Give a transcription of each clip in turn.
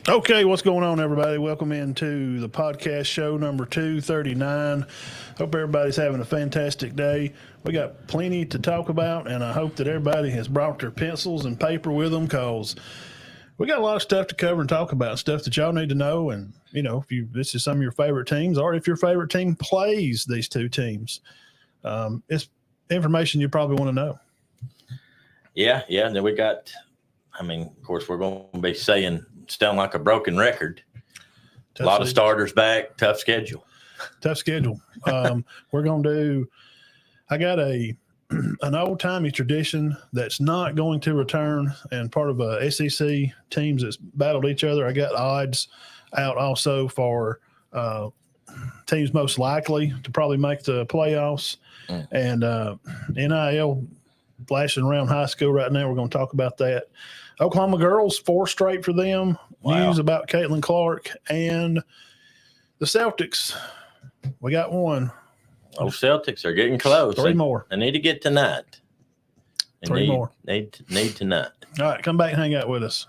Okay, what's going on, everybody? Welcome into the podcast show number 239. Hope everybody's having a fantastic day. We got plenty to talk about, and I hope that everybody has brought their pencils and paper with them because we got a lot of stuff to cover and talk about, stuff that y'all need to know. And, if this is some of your favorite teams, or if your favorite team plays these two teams, it's information you probably want to know. Yeah. And then we got, of course, we're going to be saying sound like a broken record. A lot of starters back, tough schedule. We're going to do, I got an old-timey tradition that's not going to return, and part of SEC teams that's battled each other. I got odds out also for teams most likely to probably make the playoffs. And NIL flashing around high school right now. We're going to talk about that. Oklahoma girls, 4 straight for them. Wow. News about Caitlin Clark and the Celtics. We got one. Oh, Celtics are getting close. 3 more. They need to get tonight. 3 more. Need tonight. All right, come back and hang out with us.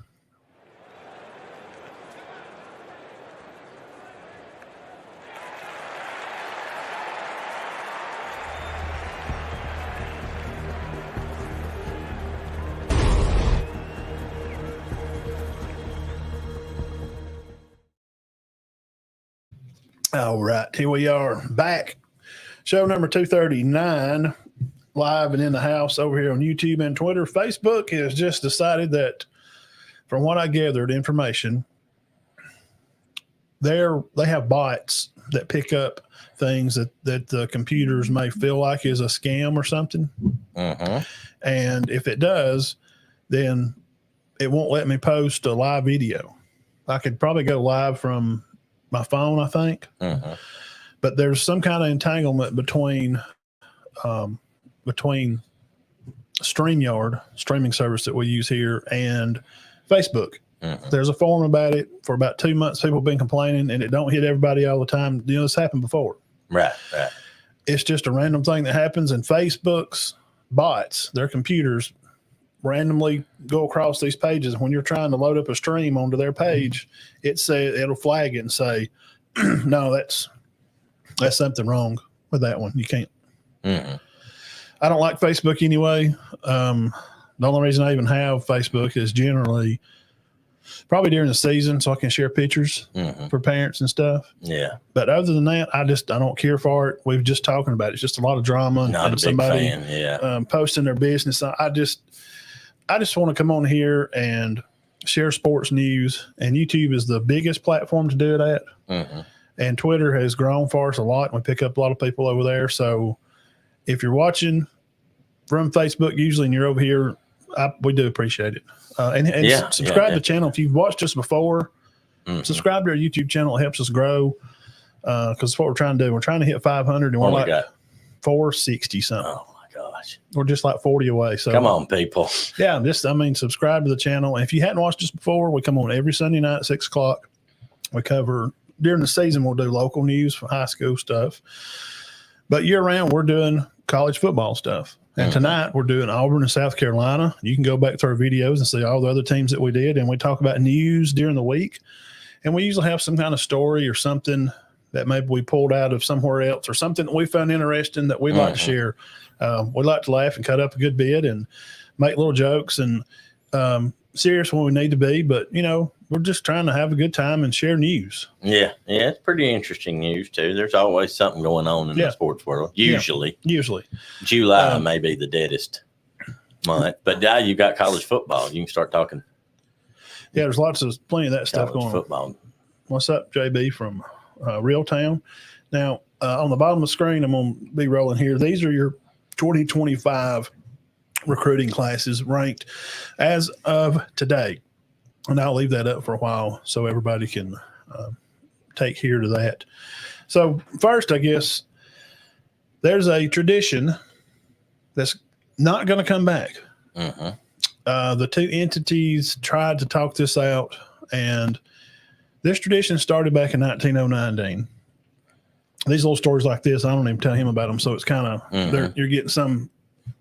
All right, here we are back. Show number 239, live and in the house over here on YouTube and Twitter. Facebook has just decided that, from what I gathered information, they have bots that pick up things that the computers may feel like is a scam or something. Uh-huh. And if it does, then it won't let me post a live video. I could probably go live from my phone, I think. Uh-huh. But there's some kind of entanglement between StreamYard, streaming service that we use here, and Facebook. Uh-huh. There's a forum about it. For about 2 months, people have been complaining, and it don't hit everybody all the time. This happened before. Right. It's just a random thing that happens, and Facebook's bots, their computers, randomly go across these pages. When you're trying to load up a stream onto their page, it'll flag it and say, no, that's something wrong with that one. You can't. Mm-hmm. I don't like Facebook anyway. The only reason I even have Facebook is generally probably during the season, so I can share pictures for parents and stuff. Yeah. But other than that, I don't care for it. We've just talking about it. It's just a lot of drama. Not a big somebody fan. Yeah. Posting their business. I just want to come on here and share sports news, and YouTube is the biggest platform to do it at. Mm-hmm. And Twitter has grown for us a lot, and we pick up a lot of people over there. So if you're watching from Facebook usually and you're over here, we do appreciate it. And subscribe to the channel. If you've watched us before, subscribe to our YouTube channel. It helps us grow because it's what we're trying to do. We're trying to hit 500, and we're like 460 something. Oh, gosh. We're just like 40 away. So come on, people. Yeah, subscribe to the channel. And if you hadn't watched us before, we come on every Sunday night at 6 o'clock. We cover, during the season, we'll do local news for high school stuff. But year round, we're doing college football stuff. And tonight, we're doing Auburn and South Carolina. You can go back to our videos and see all the other teams that we did. And we talk about news during the week. And we usually have some kind of story or something that maybe we pulled out of somewhere else, or something that we found interesting that we'd like to share. We like to laugh and cut up a good bit and make little jokes and serious when we need to be. But, we're just trying to have a good time and share news. Yeah, it's pretty interesting news, too. There's always something going on in the sports world, usually. July may be the deadest month. But now you got college football. You can start talking. Yeah, there's plenty of that stuff going on. What's up, JB from Real Town? Now, on the bottom of the screen, I'm going to be rolling here. These are your 2025 recruiting classes ranked as of today. And I'll leave that up for a while so everybody can take heed to that. So first, I guess, there's a tradition that's not going to come back. The two entities tried to talk this out, and this tradition started back in 1909, Dean. These little stories like this, I don't even tell him about them, so it's kind of you're getting some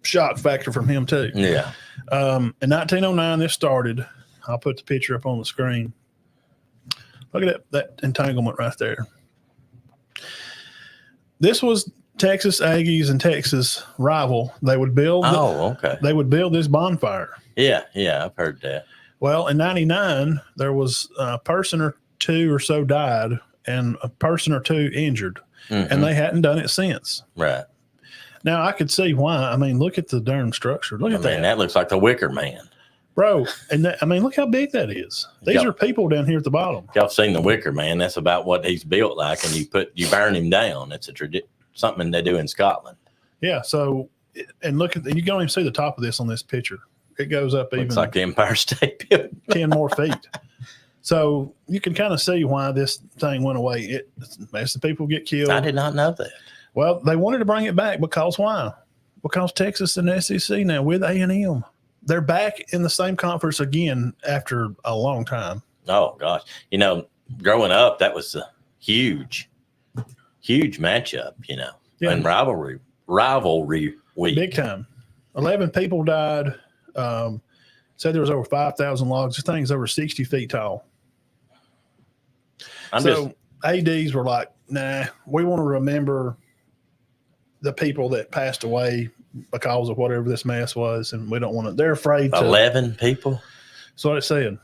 shock factor from him too. Yeah. In 1909, this started. I'll put the picture up on the screen. Look at that entanglement right there. This was Texas Aggies and Texas rival. They would build. They would build this bonfire. Yeah, I've heard that. Well, in '99, there was a person or two or so died, and a person or two injured, and they hadn't done it since. Right. Now I could see why. I mean, look at the darn structure. Look at that. That looks like the Wicker Man. Bro, and look how big that is. These are people down here at the bottom. Y'all seen the Wicker Man? That's about what he's built like, and you burn him down. It's something they do in Scotland. Yeah. So, and you can only see the top of this on this picture. It goes up Looks even like the Empire State Building. 10 more feet. So you can kind of see why this thing went away. It makes the people get killed. I did not know that. Well, they wanted to bring it back because why? Because Texas and the SEC now with A&M. They're back in the same conference again after a long time. Oh, gosh. Growing up, that was a huge matchup, and rivalry week. Big time. 11 people died. Said there was over 5,000 logs. This thing's over 60 feet tall. ADs were like, nah, we want to remember the people that passed away because of whatever this mess was, and we don't want to. They're afraid to. 11 people? That's what it said.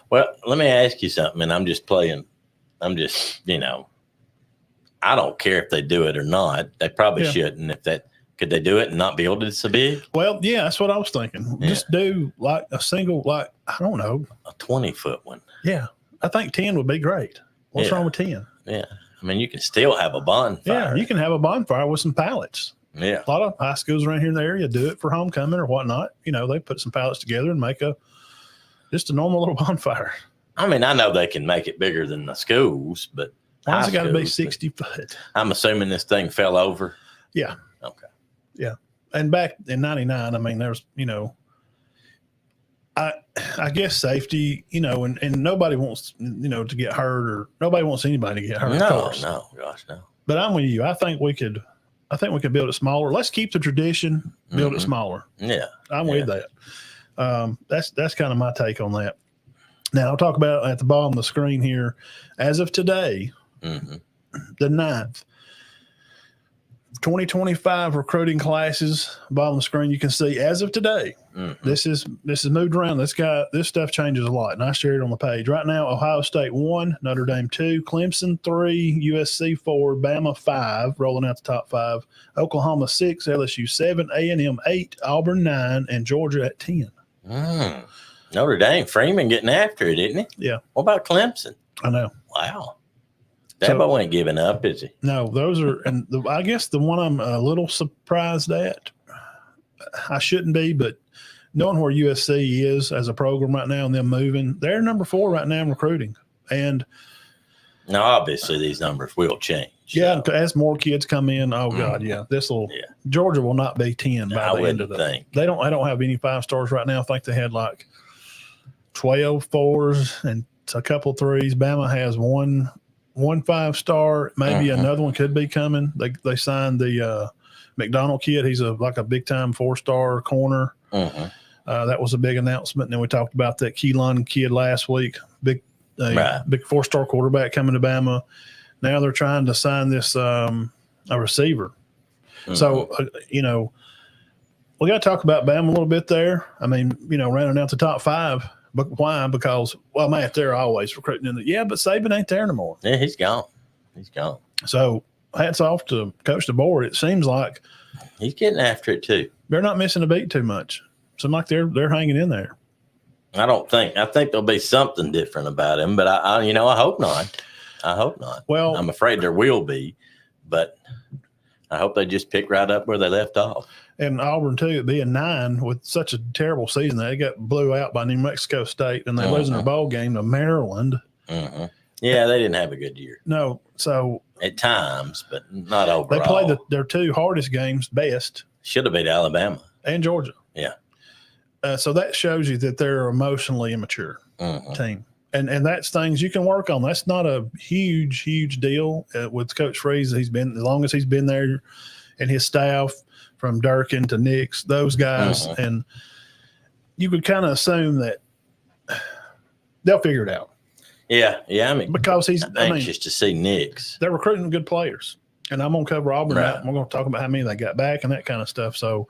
Well, let me ask you something, and I don't care if they do it or not. They probably shouldn't. Could they do it and not build it so big? Well, yeah, that's what I was thinking. Yeah. Just do like a single, I don't know. A 20-foot one. Yeah. I think 10 would be great. What's wrong with 10? Yeah. I mean, you can still have a bonfire. Yeah, you can have a bonfire with some pallets. Yeah. A lot of high schools around here in the area do it for homecoming or whatnot. They put some pallets together and make just a normal little bonfire. I mean, I know they can make it bigger than the schools, but why's it got to be 60 foot? I'm assuming this thing fell over. Yeah. Okay. Yeah. And back in '99, I mean, there's, I guess safety, and nobody wants, to get hurt, or nobody wants anybody to get hurt. No. But I'm with you. I think we could build it smaller. Let's keep the tradition, build it smaller. Yeah. I'm with that. That's kind of my take on that. Now I'll talk about at the bottom of the screen here, as of today, the 9th, 2025 recruiting classes. Bottom of the screen, you can see as of today. This is moved around. This stuff changes a lot, and I shared it on the page. Right now, Ohio State 1, Notre Dame 2, Clemson 3, USC 4, Bama 5, rolling out the top 5, Oklahoma 6, LSU 7, A&M 8, Auburn 9, and Georgia at 10. Notre Dame, Freeman getting after it, isn't he? Yeah. What about Clemson? I know. Wow. Dabo ain't giving up, is he? No, those are, and I guess the one I'm a little surprised at, I shouldn't be, but knowing where USC is as a program right now and them moving, they're number 4 right now in recruiting. And now, obviously, these numbers will change. Yeah, as more kids come in, oh God, Georgia will not be 10 by the end of the thing. They don't have any 5-stars right now. I think they had like 12 4s and a couple 3s. Bama has one 5-star, maybe another one could be coming. They signed the McDonald kid. He's like a big time 4-star corner. That was a big announcement. And then we talked about that Keelan kid last week. Big 4-star quarterback coming to Bama. Now they're trying to sign this a receiver. So we got to talk about Bama a little bit there. I mean, rounding out the top 5. But why? Because, Matt, they're always recruiting but Saban ain't there anymore. Yeah, he's gone. So hats off to Coach DeBoer. It seems like he's getting after it too. They're not missing a beat too much. Seems like they're hanging in there. I think there'll be something different about him, but I hope not. I hope not. Well, I'm afraid there will be, but I hope they just pick right up where they left off. And Auburn, too, it'd be a 9 with such a terrible season. They got blew out by New Mexico State, and they're losing their bowl game to Maryland. Yeah, they didn't have a good year. No, so at times, but not overall. They played their 2 hardest games best. Should have beat Alabama and Georgia. Yeah. So that shows you that they're emotionally immature team. And that's things you can work on. That's not a huge deal with Coach Freeze. As long as he's been there, and his staff from Durkin to Nix, those guys, and you could kind of assume that they'll figure it out. Yeah. I mean, because he's anxious to see Nick's. They're recruiting good players, and I'm going to cover Auburn. Right. We're going to talk about how many they got back and that kind of stuff. So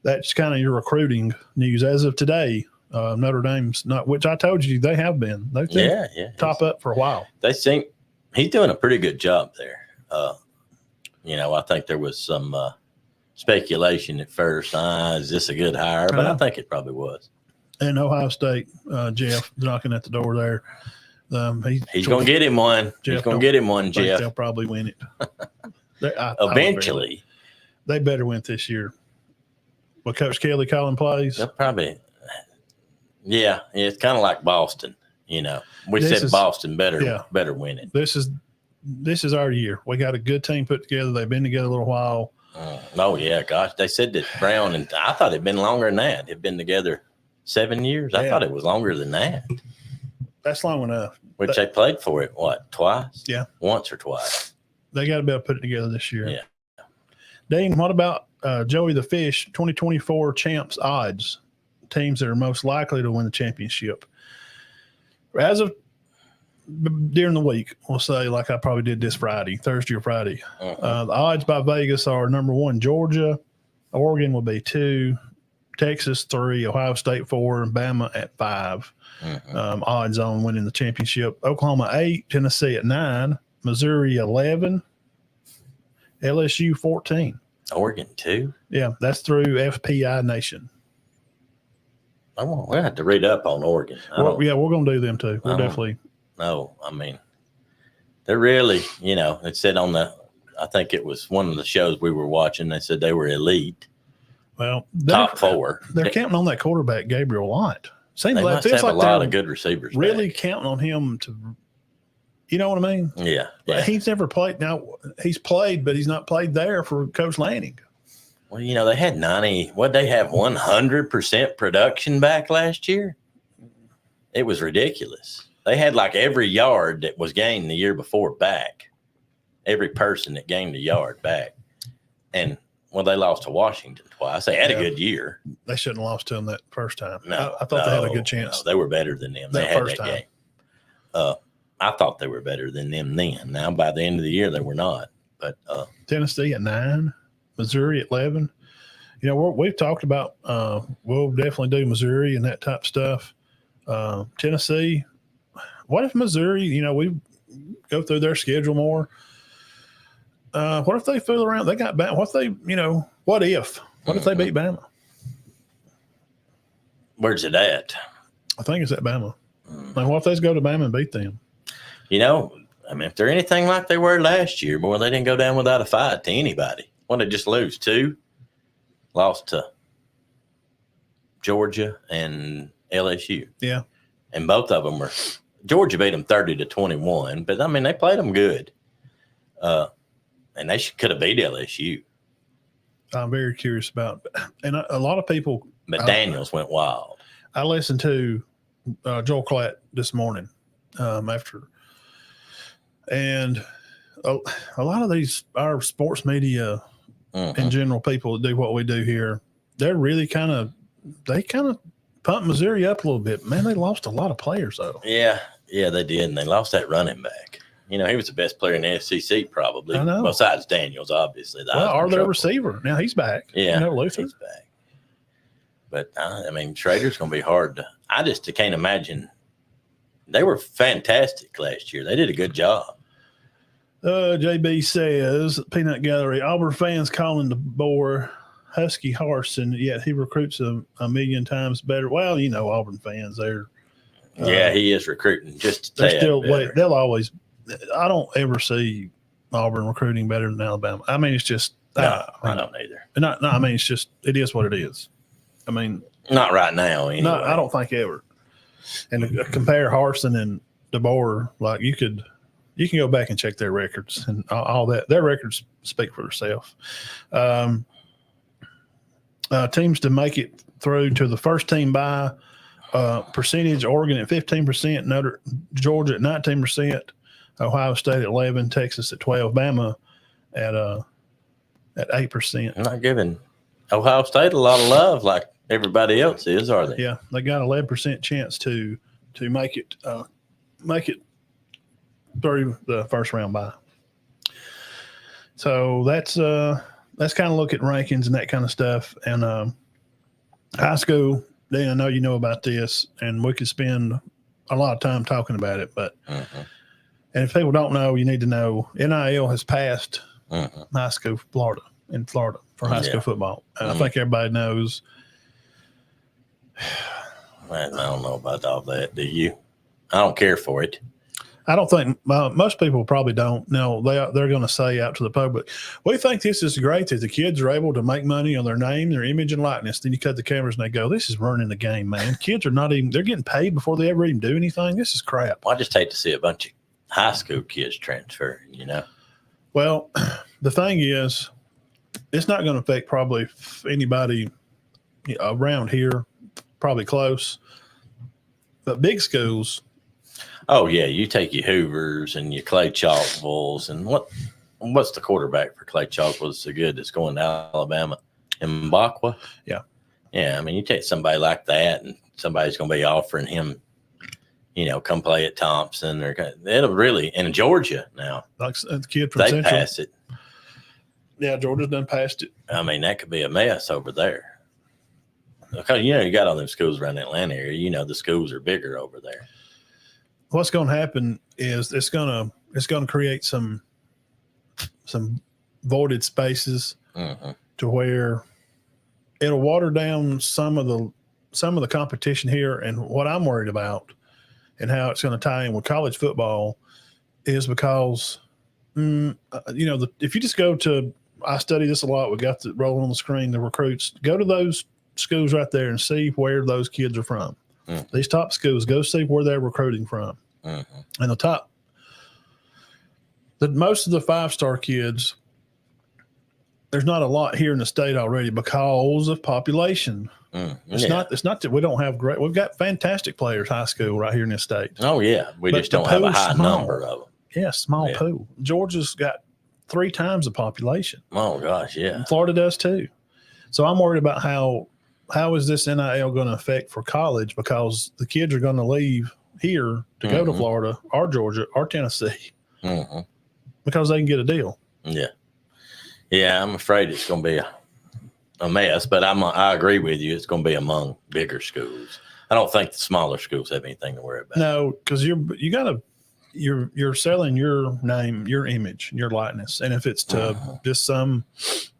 that's kind of your recruiting news as of today. Notre Dame's not, which I told you they have been. They've been top up for a while. They think he's doing a pretty good job there. I think there was some speculation at first. Is this a good hire? But I think it probably was. And Ohio State, Jeff knocking at the door there. He's going to get him one. He's going to get him one, Jeff. They'll probably win it. Eventually. They better win this year. Well, Coach Kelly calling plays. They'll probably. Yeah, it's kind of like Boston. We said Boston better win it. This is our year. We got a good team put together. They've been together a little while. Oh yeah, gosh, they said that Brown and I thought it'd been longer than that. They've been together 7 years. I thought it was longer than that. That's long enough. Which they played for it, twice? Yeah, once or twice. They got to be able to put it together this year. Yeah. Dean, what about Joey the Fish 2024 champs odds? Teams that are most likely to win the championship. As of during the week, we'll say, like I probably did this Thursday or Friday. Uh-huh. The odds by Vegas are number 1, Georgia. Oregon will be 2, Texas 3, Ohio State 4, and Bama at 5. Uh-huh. Odds on winning the championship. Oklahoma 8, Tennessee at 9, Missouri 11, LSU 14. Oregon 2? Yeah, that's through FPI Nation. We'll have to read up on Oregon. We're going to do them too. We're definitely. No, I mean, they're really, it said I think it was one of the shows we were watching, they said they were elite. Well, top 4. They're counting on that quarterback, Gabriel Lott. They must have a lot of good receivers. Really back. counting on him to, you know what I mean? Yeah. He's never played. Now, he's played, but he's not played there for Coach Lanning. Well, they had 100% production back last year? It was ridiculous. They had like every yard that was gained the year before back. Every person that gained a yard back. And, they lost to Washington twice. They had a good year. They shouldn't have lost to them that first time. No, I thought they had a good chance. No, they were better than them. They had that game. I thought they were better than them then. Now, by the end of the year, they were not. But Tennessee at 9, Missouri at 11. We've talked about we'll definitely do Missouri and that type of stuff. Tennessee. What if Missouri, we go through their schedule more? What if they fool around? They got Bama. What if they beat Bama? Where's it at? I think it's at Bama. Like, what if they go to Bama and beat them? If they're anything like they were last year, boy, they didn't go down without a fight to anybody. They just lose 2? Lost to Georgia and LSU. Yeah. And both of them Georgia beat them 30-21, but they played them good. And they could have beat LSU. I'm very curious about, and a lot of people. But Daniels went wild. I listened to Joel Klatt this morning after, and a lot of our sports media in general, people that do what we do here, they're really kind of pumped Missouri up a little bit. Man, they lost a lot of players though. Yeah, they did, and they lost that running back. He was the best player in the SEC probably. I know. Besides Daniels, obviously. Their receiver. Now he's back. Yeah, Luther. He's back. But, Schrader's going to be hard to – I just can't imagine. They were fantastic last year. They did a good job. JB says, Peanut Gallery, Auburn fans calling the boar Husky Harsin, yet he recruits a million times better. Well, Auburn fans, they're he is recruiting just they're still wait. They'll always. I don't ever see Auburn recruiting better than Alabama. It's just I don't either. It's just it is what it is. Not right now. Anyway. No, I don't think ever. And to compare Harsin and DeBoer, like you can go back and check their records and all that. Their records speak for themselves. Teams to make it through to the first team bye percentage: Oregon at 15%, Georgia at 19%, Ohio State at 11%, Texas at 12%, Bama at 8%. I'm not giving Ohio State a lot of love like everybody else is, are they? Yeah, they got 11% chance to make it through the first round bye. So that's kind of look at rankings and that kind of stuff. And high school, Dan, I know you know about this, and we could spend a lot of time talking about it. But and if people don't know, you need to know NIL has passed high school Florida for high school football. And I think everybody knows. I don't know about all that. Do you? I don't care for it. I don't think most people probably don't know. They're going to say out to the public, we think this is great that the kids are able to make money on their name, their image, and likeness. Then you cut the cameras and they go, this is ruining the game, man. Kids are they're getting paid before they ever even do anything. This is crap. Well, I just hate to see a bunch of high school kids transferring, you know? Well, the thing is, it's not going to affect probably anybody around here, probably close. But big schools. Oh, yeah. You take your Hoovers and your Clay Chalkvilles. And what's the quarterback for Clay Chalkville so good that's going to Alabama? Mbakwa? Yeah. Yeah. I mean, you take somebody like that and somebody's going to be offering him, you know, come play at Thompson. It'll really – in Georgia now. Like the kid from they Central. pass it. Yeah, Georgia's done passed it. I mean, that could be a mess over there. Because, you know, you got all them schools around the Atlanta area. You know, the schools are bigger over there. What's going to happen is it's going to create some voided spaces to where it'll water down some of the competition here. And what I'm worried about and how it's going to tie in with college football is because, you know, if you just go to, I study this a lot. We got the rolling on the screen, the recruits, go to those schools right there and see where those kids are from. These top schools, go see where they're recruiting from. And most of the 5-star kids, there's not a lot here in the state already because of population. It's not that we don't have we've got fantastic players high school right here in this state. Oh yeah. We just don't have a high number of them. Yeah, small pool. Georgia's got 3 times the population. Oh gosh, yeah. And Florida does too. So I'm worried about how is this NIL going to affect for college, because the kids are going to leave here to go to Florida or Georgia or Tennessee because they can get a deal. Yeah. Yeah, I'm afraid it's going to be a mess, but I agree with you. It's going to be among bigger schools. I don't think the smaller schools have anything to worry about. No, because you're selling your name, your image, your likeness, and if it's to just some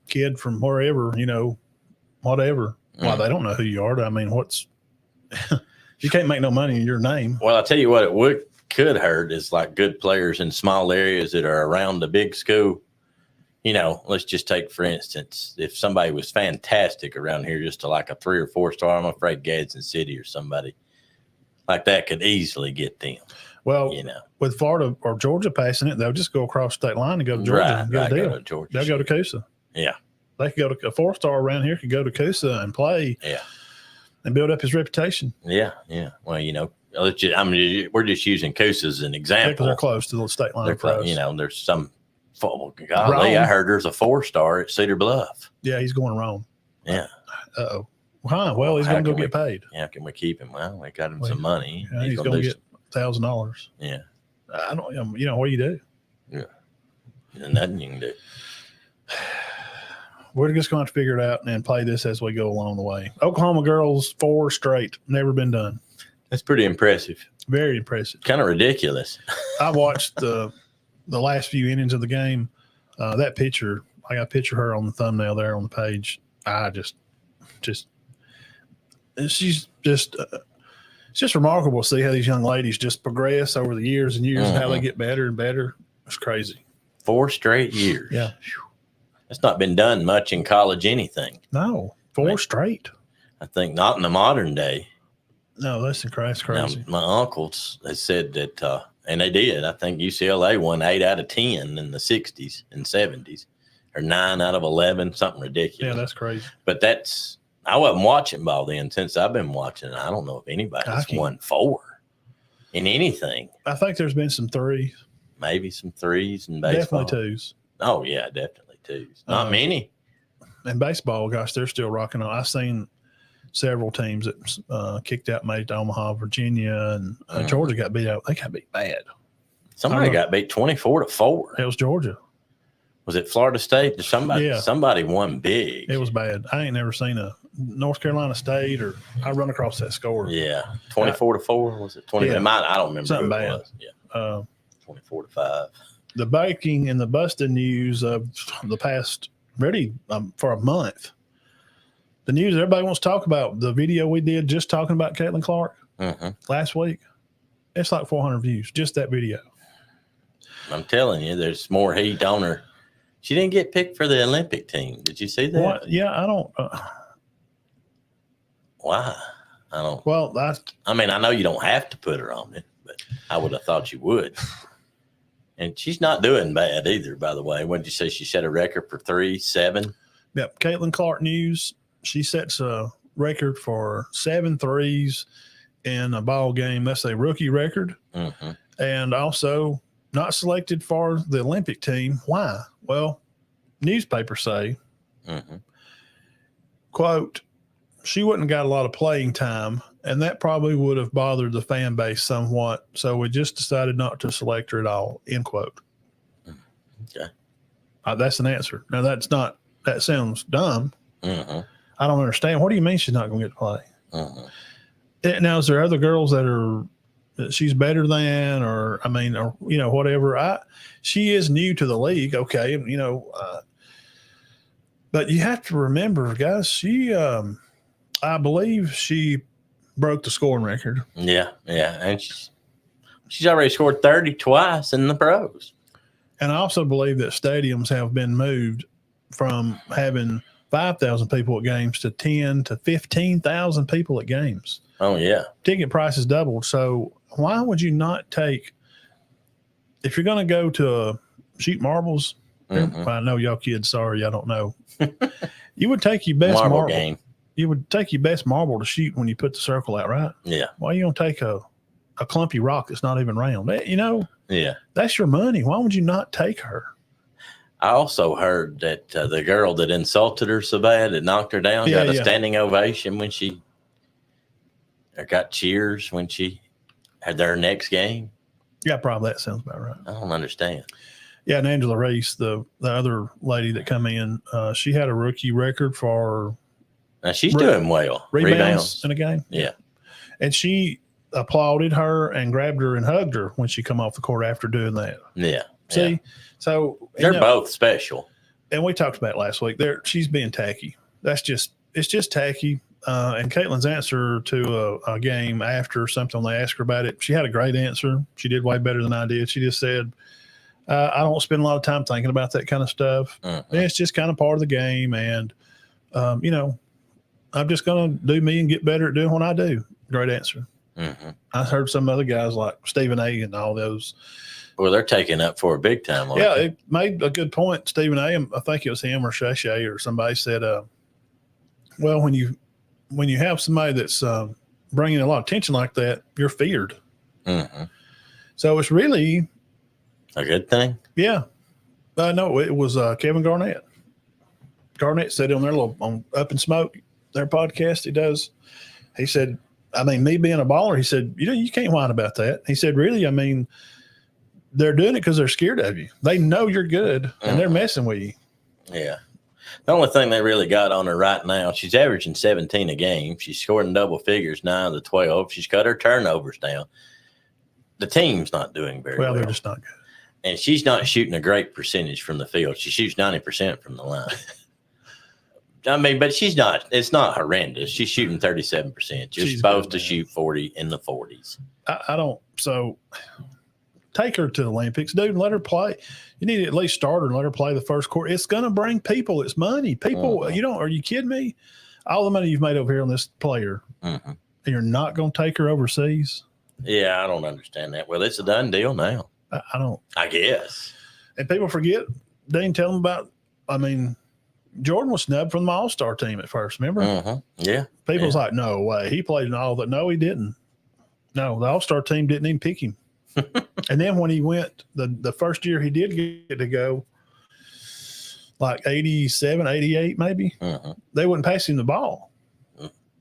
kid from wherever, you know, whatever. Well, they don't know who you are. I mean, you can't make no money in your name. Well, I'll tell you what, could hurt is like good players in small areas that are around the big school. You know, let's just take, for instance, if somebody was fantastic around here, just to like a 3 or 4-star, I'm afraid Gadsden City or somebody like that could easily get them. Well, you know, with Florida or Georgia passing it, they'll just go across state line and go to Georgia and get a deal. Go to Georgia. They'll go to Coosa. Yeah. They could go to a 4-star around here, could go to Coosa and play. Yeah. And build up his reputation. Yeah, yeah. Well, you know, we're just using Coosa as an example. Because they're close to the state line. You know, there's some. Golly, I heard there's a 4-star at Cedar Bluff. Yeah, he's going wrong. Yeah. Uh-oh. Huh? Well, he's going to go get paid. Yeah, can we keep him? Well, we got him some money. Yeah, he's going to get $1,000. Yeah. I don't. You know, what do you do? Yeah. There's nothing you can do. We're just going to figure it out and play this as we go along the way. Oklahoma girls 4 straight, never been done. That's pretty impressive. Very impressive. Kind of ridiculous. I watched the last few innings of the game. That picture, I got a picture of her on the thumbnail there on the page. I she's just it's just remarkable to see how these young ladies just progress over the years and years and how they get better and better. It's crazy. 4 straight years. Yeah. That's not been done much in college anything. No, 4 straight. I think not in the modern day. No, that's crazy. Now, my uncles has said that, and they did. I think UCLA won 8 out of 10 in the 60s and 70s, or 9 out of 11, something ridiculous. Yeah, that's crazy. But I wasn't watching ball then. Since I've been watching, I don't know if anybody's won 4 in anything. I think there's been some 3s. Maybe some 3s in baseball. Definitely 2s. Oh, yeah, definitely 2s. Not many. And baseball, gosh, they're still rocking on. I've seen several teams that kicked out, made to Omaha, Virginia, and Georgia got beat out. They got beat bad. Somebody got beat 24-4. It was Georgia. Was it Florida State? Somebody won big. It was bad. I ain't never seen a North Carolina State I run across that score. Yeah. 24-4. Was it 20? Yeah. I don't remember. Something bad. Was. Yeah. 24-5. The baking and the busting news of the past, really for a month. The news everybody wants to talk about, the video we did just talking about Caitlin Clark last week. It's like 400 views, just that video. I'm telling you, there's more heat on her. She didn't get picked for the Olympic team. Did you see that? What? Yeah, I don't. Why? I don't. Well, I mean, I know you don't have to put her on it, but I would have thought you would. And she's not doing bad either, by the way. What did you say? She set a record for 3-7? Yep. Caitlin Clark news. She sets a record for 7 threes in a ball game. That's a rookie record. Mm-hmm. And also not selected for the Olympic team. Why? Well, newspapers say, quote, she wouldn't got a lot of playing time, and that probably would have bothered the fan base somewhat. So we just decided not to select her at all, end quote. Okay. That's an answer. Now, that sounds dumb. Mm-hmm. I don't understand. What do you mean she's not going to get to play? Mm-hmm. Now, is there other girls that she's better than, or whatever? She is new to the league. Okay. But you have to remember, guys, I believe she broke the scoring record. Yeah. And she's already scored 30 twice in the pros. And I also believe that stadiums have been moved from having 5,000 people at games to 10 to 15,000 people at games. Oh, yeah. Ticket prices doubled. So why would you not take, if you're going to go to shoot marbles, I know y'all kids, sorry, I don't know. You would take your best marble game. You would take your best marble to shoot when you put the circle out, right? Yeah. Why are you going to take a clumpy rock that's not even round? Yeah. That's your money. Why would you not take her? I also heard that the girl that insulted her so bad, that knocked her down, got a standing ovation when she got cheers when she had their next game. Yeah, probably that sounds about right. I don't understand. Yeah, and Angela Reese, the other lady that come in, she had a rookie record for now she's doing well. Rebounds in a game. Yeah. And she applauded her and grabbed her and hugged her when she come off the court after doing that. Yeah. See, so they're both special. And we talked about it last week. She's being tacky. It's just tacky. And Caitlin's answer to a game after something they asked her about it, she had a great answer. She did way better than I did. She just said, I don't spend a lot of time thinking about that kind of stuff. It's just kind of part of the game. And, I'm just going to do me and get better at doing what I do. Great answer. I heard some other guys like Stephen A. and all those. Well, they're taking up for a big time. Yeah, it made a good point. Stephen A., I think it was him or Shay or somebody said, well, when you have somebody that's bringing a lot of attention like that, you're feared. So it's really a good thing. Yeah. No, it was Kevin Garnett. Garnett said on their on Up in Smoke, their podcast he does, he said, me being a baller, he said, you can't whine about that. He said, really, they're doing it because they're scared of you. They know you're good, and they're messing with you. Yeah. The only thing they really got on her right now, she's averaging 17 a game. She's scored in double figures, 9 of the 12. She's cut her turnovers down. The team's not doing very well. They're just not good. And she's not shooting a great percentage from the field. She shoots 90% from the line. But she's not. It's not horrendous. She's shooting 37%. She's supposed to shoot 40 in the 40s. I don't. So take her to the Olympics, dude, and let her play. You need to at least start her and let her play the first quarter. It's going to bring people. It's money. People, are you kidding me? All the money you've made over here on this player, and you're not going to take her overseas? Yeah, I don't understand that. Well, it's a done deal now. I don't. I guess. And people forget, Dean, tell them about, Jordan was snubbed from the All-Star team at first, remember? Yeah. People's like, no way. He played in all that. No, he didn't. No, the All-Star team didn't even pick him. And then when he went, the first year he did get to go, like 87, 88 maybe, they wouldn't pass him the ball.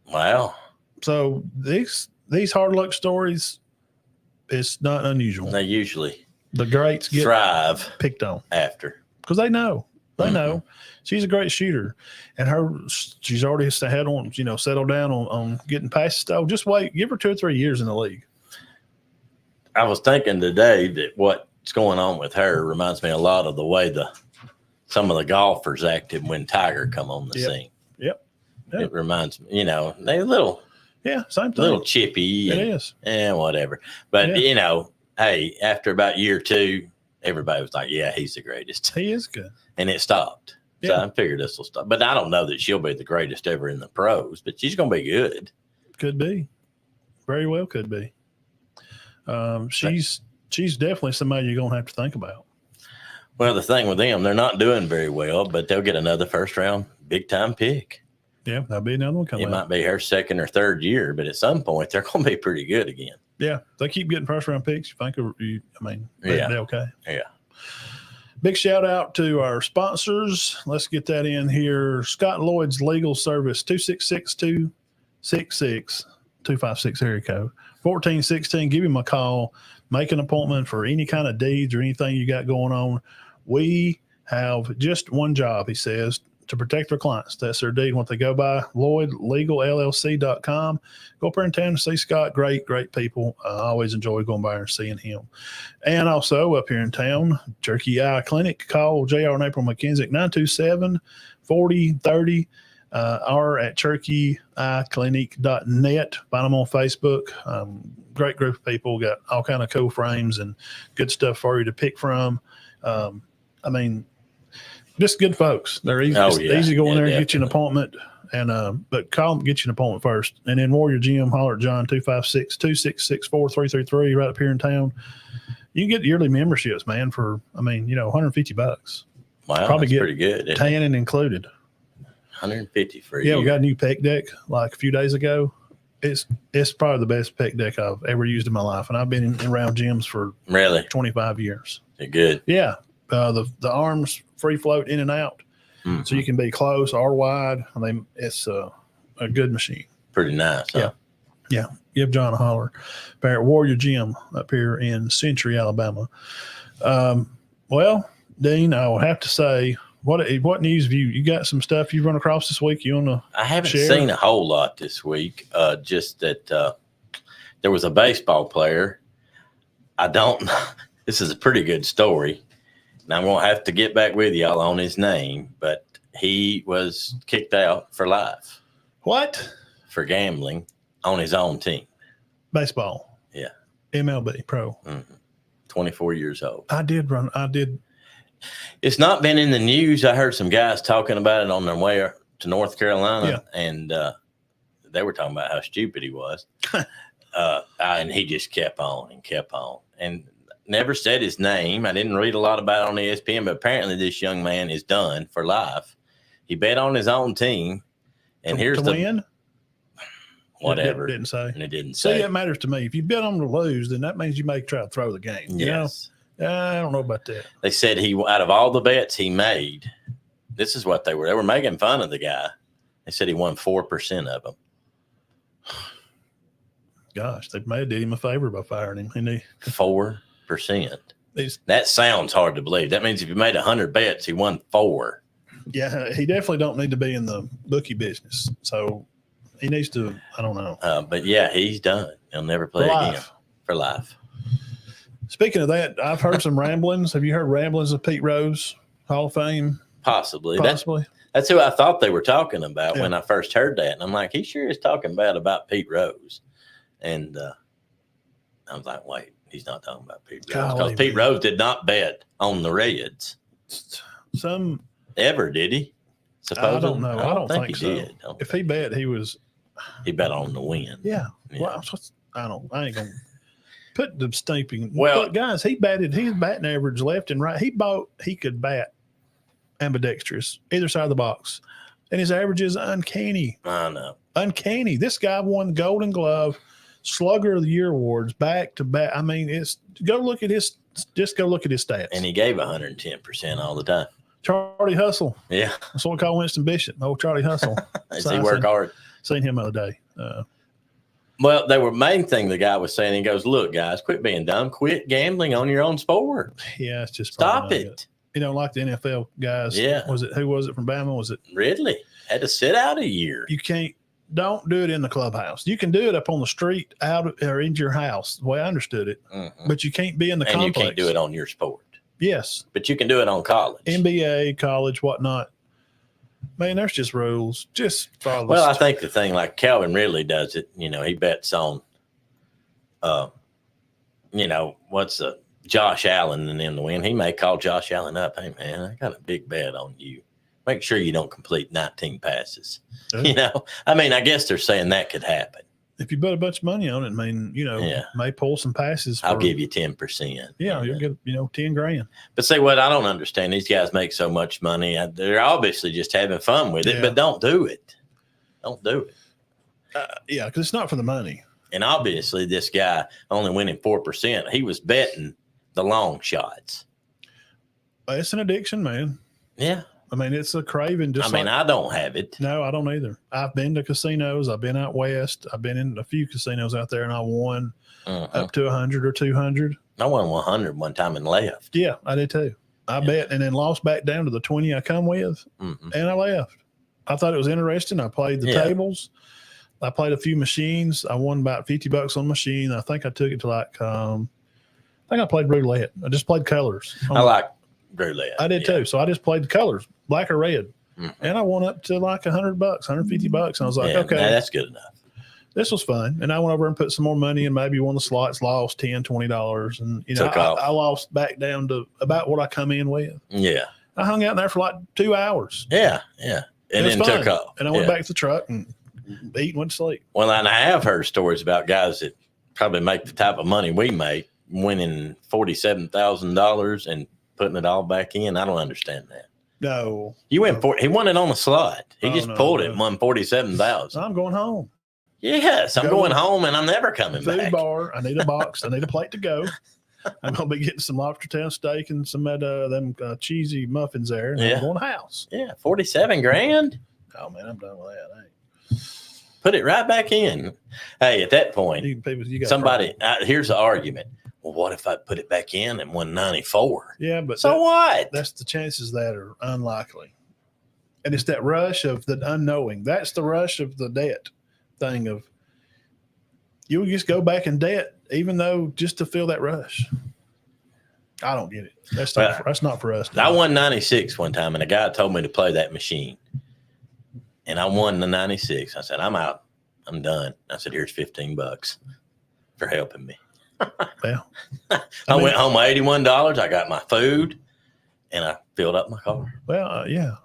Wow. So these hard luck stories, it's not unusual. They usually the greats get thrive picked on after because they know. They know she's a great shooter, and she's already had on, settled down on getting past stuff. Just wait, give her 2 or 3 years in the league. I was thinking today that what's going on with her reminds me a lot of the way some of the golfers acted when Tiger come on the scene. Yep. It reminds me, they little same thing. Little chippy. It is. And whatever. But hey, after about year 2, everybody was like, yeah, he's the greatest. He is good. And it stopped. Yeah. So I figured this will stop. But I don't know that she'll be the greatest ever in the pros, but she's going to be good. Could be. Very well could be. She's definitely somebody you're going to have to think about. Well, the thing with them, they're not doing very well, but they'll get another first-round big-time pick. Yeah, that'll be another one coming out. It might be her 2nd or 3rd year, but at some point, they're going to be pretty good again. Yeah, they keep getting first-round picks. They're okay. Yeah. Big shout out to our sponsors. Let's get that in here. Scott Lloyd's Legal Service, 266-266-256 area code. 1416, give him a call. Make an appointment for any kind of deeds or anything you got going on. We have just one job, he says, to protect their clients. That's their deed. What they go by, LloydLegalLLC.com. Go up there in town and see Scott. Great people. I always enjoy going by and seeing him. And also up here in town, Cherokee Eye Clinic. Call JR and April McKenzie, 927-4030, or at CherokeeEyeClinic.net. Find them on Facebook. Great group of people. Got all kind of cool frames and good stuff for you to pick from. Just good folks. They're easy. Easy to go in there and get you an appointment. And but call them, get you an appointment first. And then Warrior Gym, holler at John 256-266-4333 right up here in town. You can get yearly memberships, man, for $150. Wow, probably that's get pretty good. Tanning included. $150 for a year. year. We got a new pec deck like a few days ago. It's probably the best pec deck I've ever used in my life, and I've been around gyms for 25 years. They're good. Yeah. The arms free float in and out, so you can be close or wide. It's a good machine. Pretty nice. Huh? Yeah. Give John a holler. Barrett Warrior Gym up here in Century, Alabama. Well, Dean, I will have to say, what news have you got? Some stuff you've run across this week? You want to? I haven't seen a whole lot this week. Just that there was a baseball player. I don't know. This is a pretty good story. Now, I'm going to have to get back with y'all on his name, but he was kicked out for life. What? For gambling on his own team. Baseball. Yeah. MLB Pro. 24 years old. I did. It's not been in the news. I heard some guys talking about it on their way to North Carolina, and they were talking about how stupid he was. And he just kept on and kept on. And never said his name. I didn't read a lot about it on ESPN, but apparently this young man is done for life. He bet on his own team, and here's the win. Whatever. It didn't say. And it didn't say. See, that matters to me. If you bet on them to lose, then that means you may try to throw the game. You know? I don't know about that. They said out of all the bets he made, this is what they were making fun of the guy. They said he won 4% of them. Gosh, they may have did him a favor by firing him. 4%. That sounds hard to believe. That means if you made 100 bets, he won 4. Yeah, he definitely don't need to be in the bookie business. So he needs to. I don't know. But yeah, he's done. He'll never play again for life. Speaking of that, I've heard some ramblings. Have you heard ramblings of Pete Rose, Hall of Fame? Possibly. That's who I thought they were talking about when I first heard that. And I'm like, he sure is talking bad about Pete Rose. And I was like, wait, he's not talking about Pete Rose. Because Pete Rose did not bet on the Reds. Ever, did he? Supposedly? I don't know. I don't think he did. If he bet, he bet on the win. Yeah. Well, I ain't going to put the stamping. Well, guys, his batting average left and right. He could bat ambidextrous, either side of the box. And his average is uncanny. I know. Uncanny. This guy won the Golden Glove, Slugger of the Year awards back to back. I mean, go look at his stats. And he gave 110% all the time. Charlie Hustle. Yeah. That's what we call Winston Bishop. Old Charlie Hustle. He work hard. Seen him the other day. Well, main thing the guy was saying, he goes, look, guys, quit being dumb. Quit gambling on your own sport. Yeah, it's just stop it. You know, like the NFL guys. Yeah. Who was it from Bama? Was it Ridley? Had to sit out a year. You don't do it in the clubhouse. You can do it up on the street or in your house, the way I understood it. Mm-hmm. But you can't be in the complex. And you can't do it on your sport. Yes. But you can do it on college. NBA, college, whatnot. Man, there's just rules. Just follow. Well, I think the thing like Calvin Ridley does it, you know, he bets on, you know, Josh Allen and them to win. He may call Josh Allen up. Hey, man, I got a big bet on you. Make sure you don't complete 19 passes. Yeah. You know, I mean, I guess they're saying that could happen. If you bet a bunch of money on it, I mean, you know, may pull some passes. I'll give you 10%. Yeah, you'll get, you know, 10 grand. But say what I don't understand. These guys make so much money. They're obviously just having fun with it, but don't do it. Don't do it. Yeah, because it's not for the money. And obviously, this guy only winning 4%. He was betting the long shots. It's an addiction, man. Yeah. I mean, it's a craving. I don't have it. No, I don't either. I've been to casinos. I've been out west. I've been in a few casinos out there, and I won up to 100 or 200. I won 100 one time and left. Yeah, I did too. I bet, and then lost back down to the 20 I come with, and I left. I thought it was interesting. I played the tables. I played a few machines. I won about $50 on the machine. I think I took it to like, I think I played roulette. I just played colors. I like roulette. I did too. So I just played the colors, black or red. And I won up to like $100, $150. And I was like, okay, that's good enough. This was fun. And I went over and put some more money in, maybe one of the slots, lost $10, $20. And, you know, I lost back down to about what I come in with. Yeah. I hung out in there for like 2 hours. Yeah. Yeah. And then took off. And I went back to the truck and ate and went to sleep. Well, and I have heard stories about guys that probably make the type of money we make, winning $47,000 and putting it all back in. I don't understand that. No. He won it on the slot. He just pulled it and won $47,000. I'm going home. Yes, I'm going home and I'm never coming back. Food bar. I need a box. I need a plate to go. I'm going to be getting some lobster tail steak and some of them cheesy muffins there. And I'm going to the house. Yeah, $47,000. Oh, man, I'm done with that. Put it right back in. Hey, at that point, somebody, here's the argument. Well, what if I put it back in and won 94? Yeah, but so what? That's the chances that are unlikely. And it's that rush of the unknowing. That's the rush of the debt thing of you'll just go back in debt, even though just to feel that rush. I don't get it. That's not for us. I won 96 one time, and a guy told me to play that machine. And I won the 96. I said, I'm out. I'm done. I said, here's $15 for helping me. Well, I went home with $81. I got my food, and I filled up my car. Well, yeah.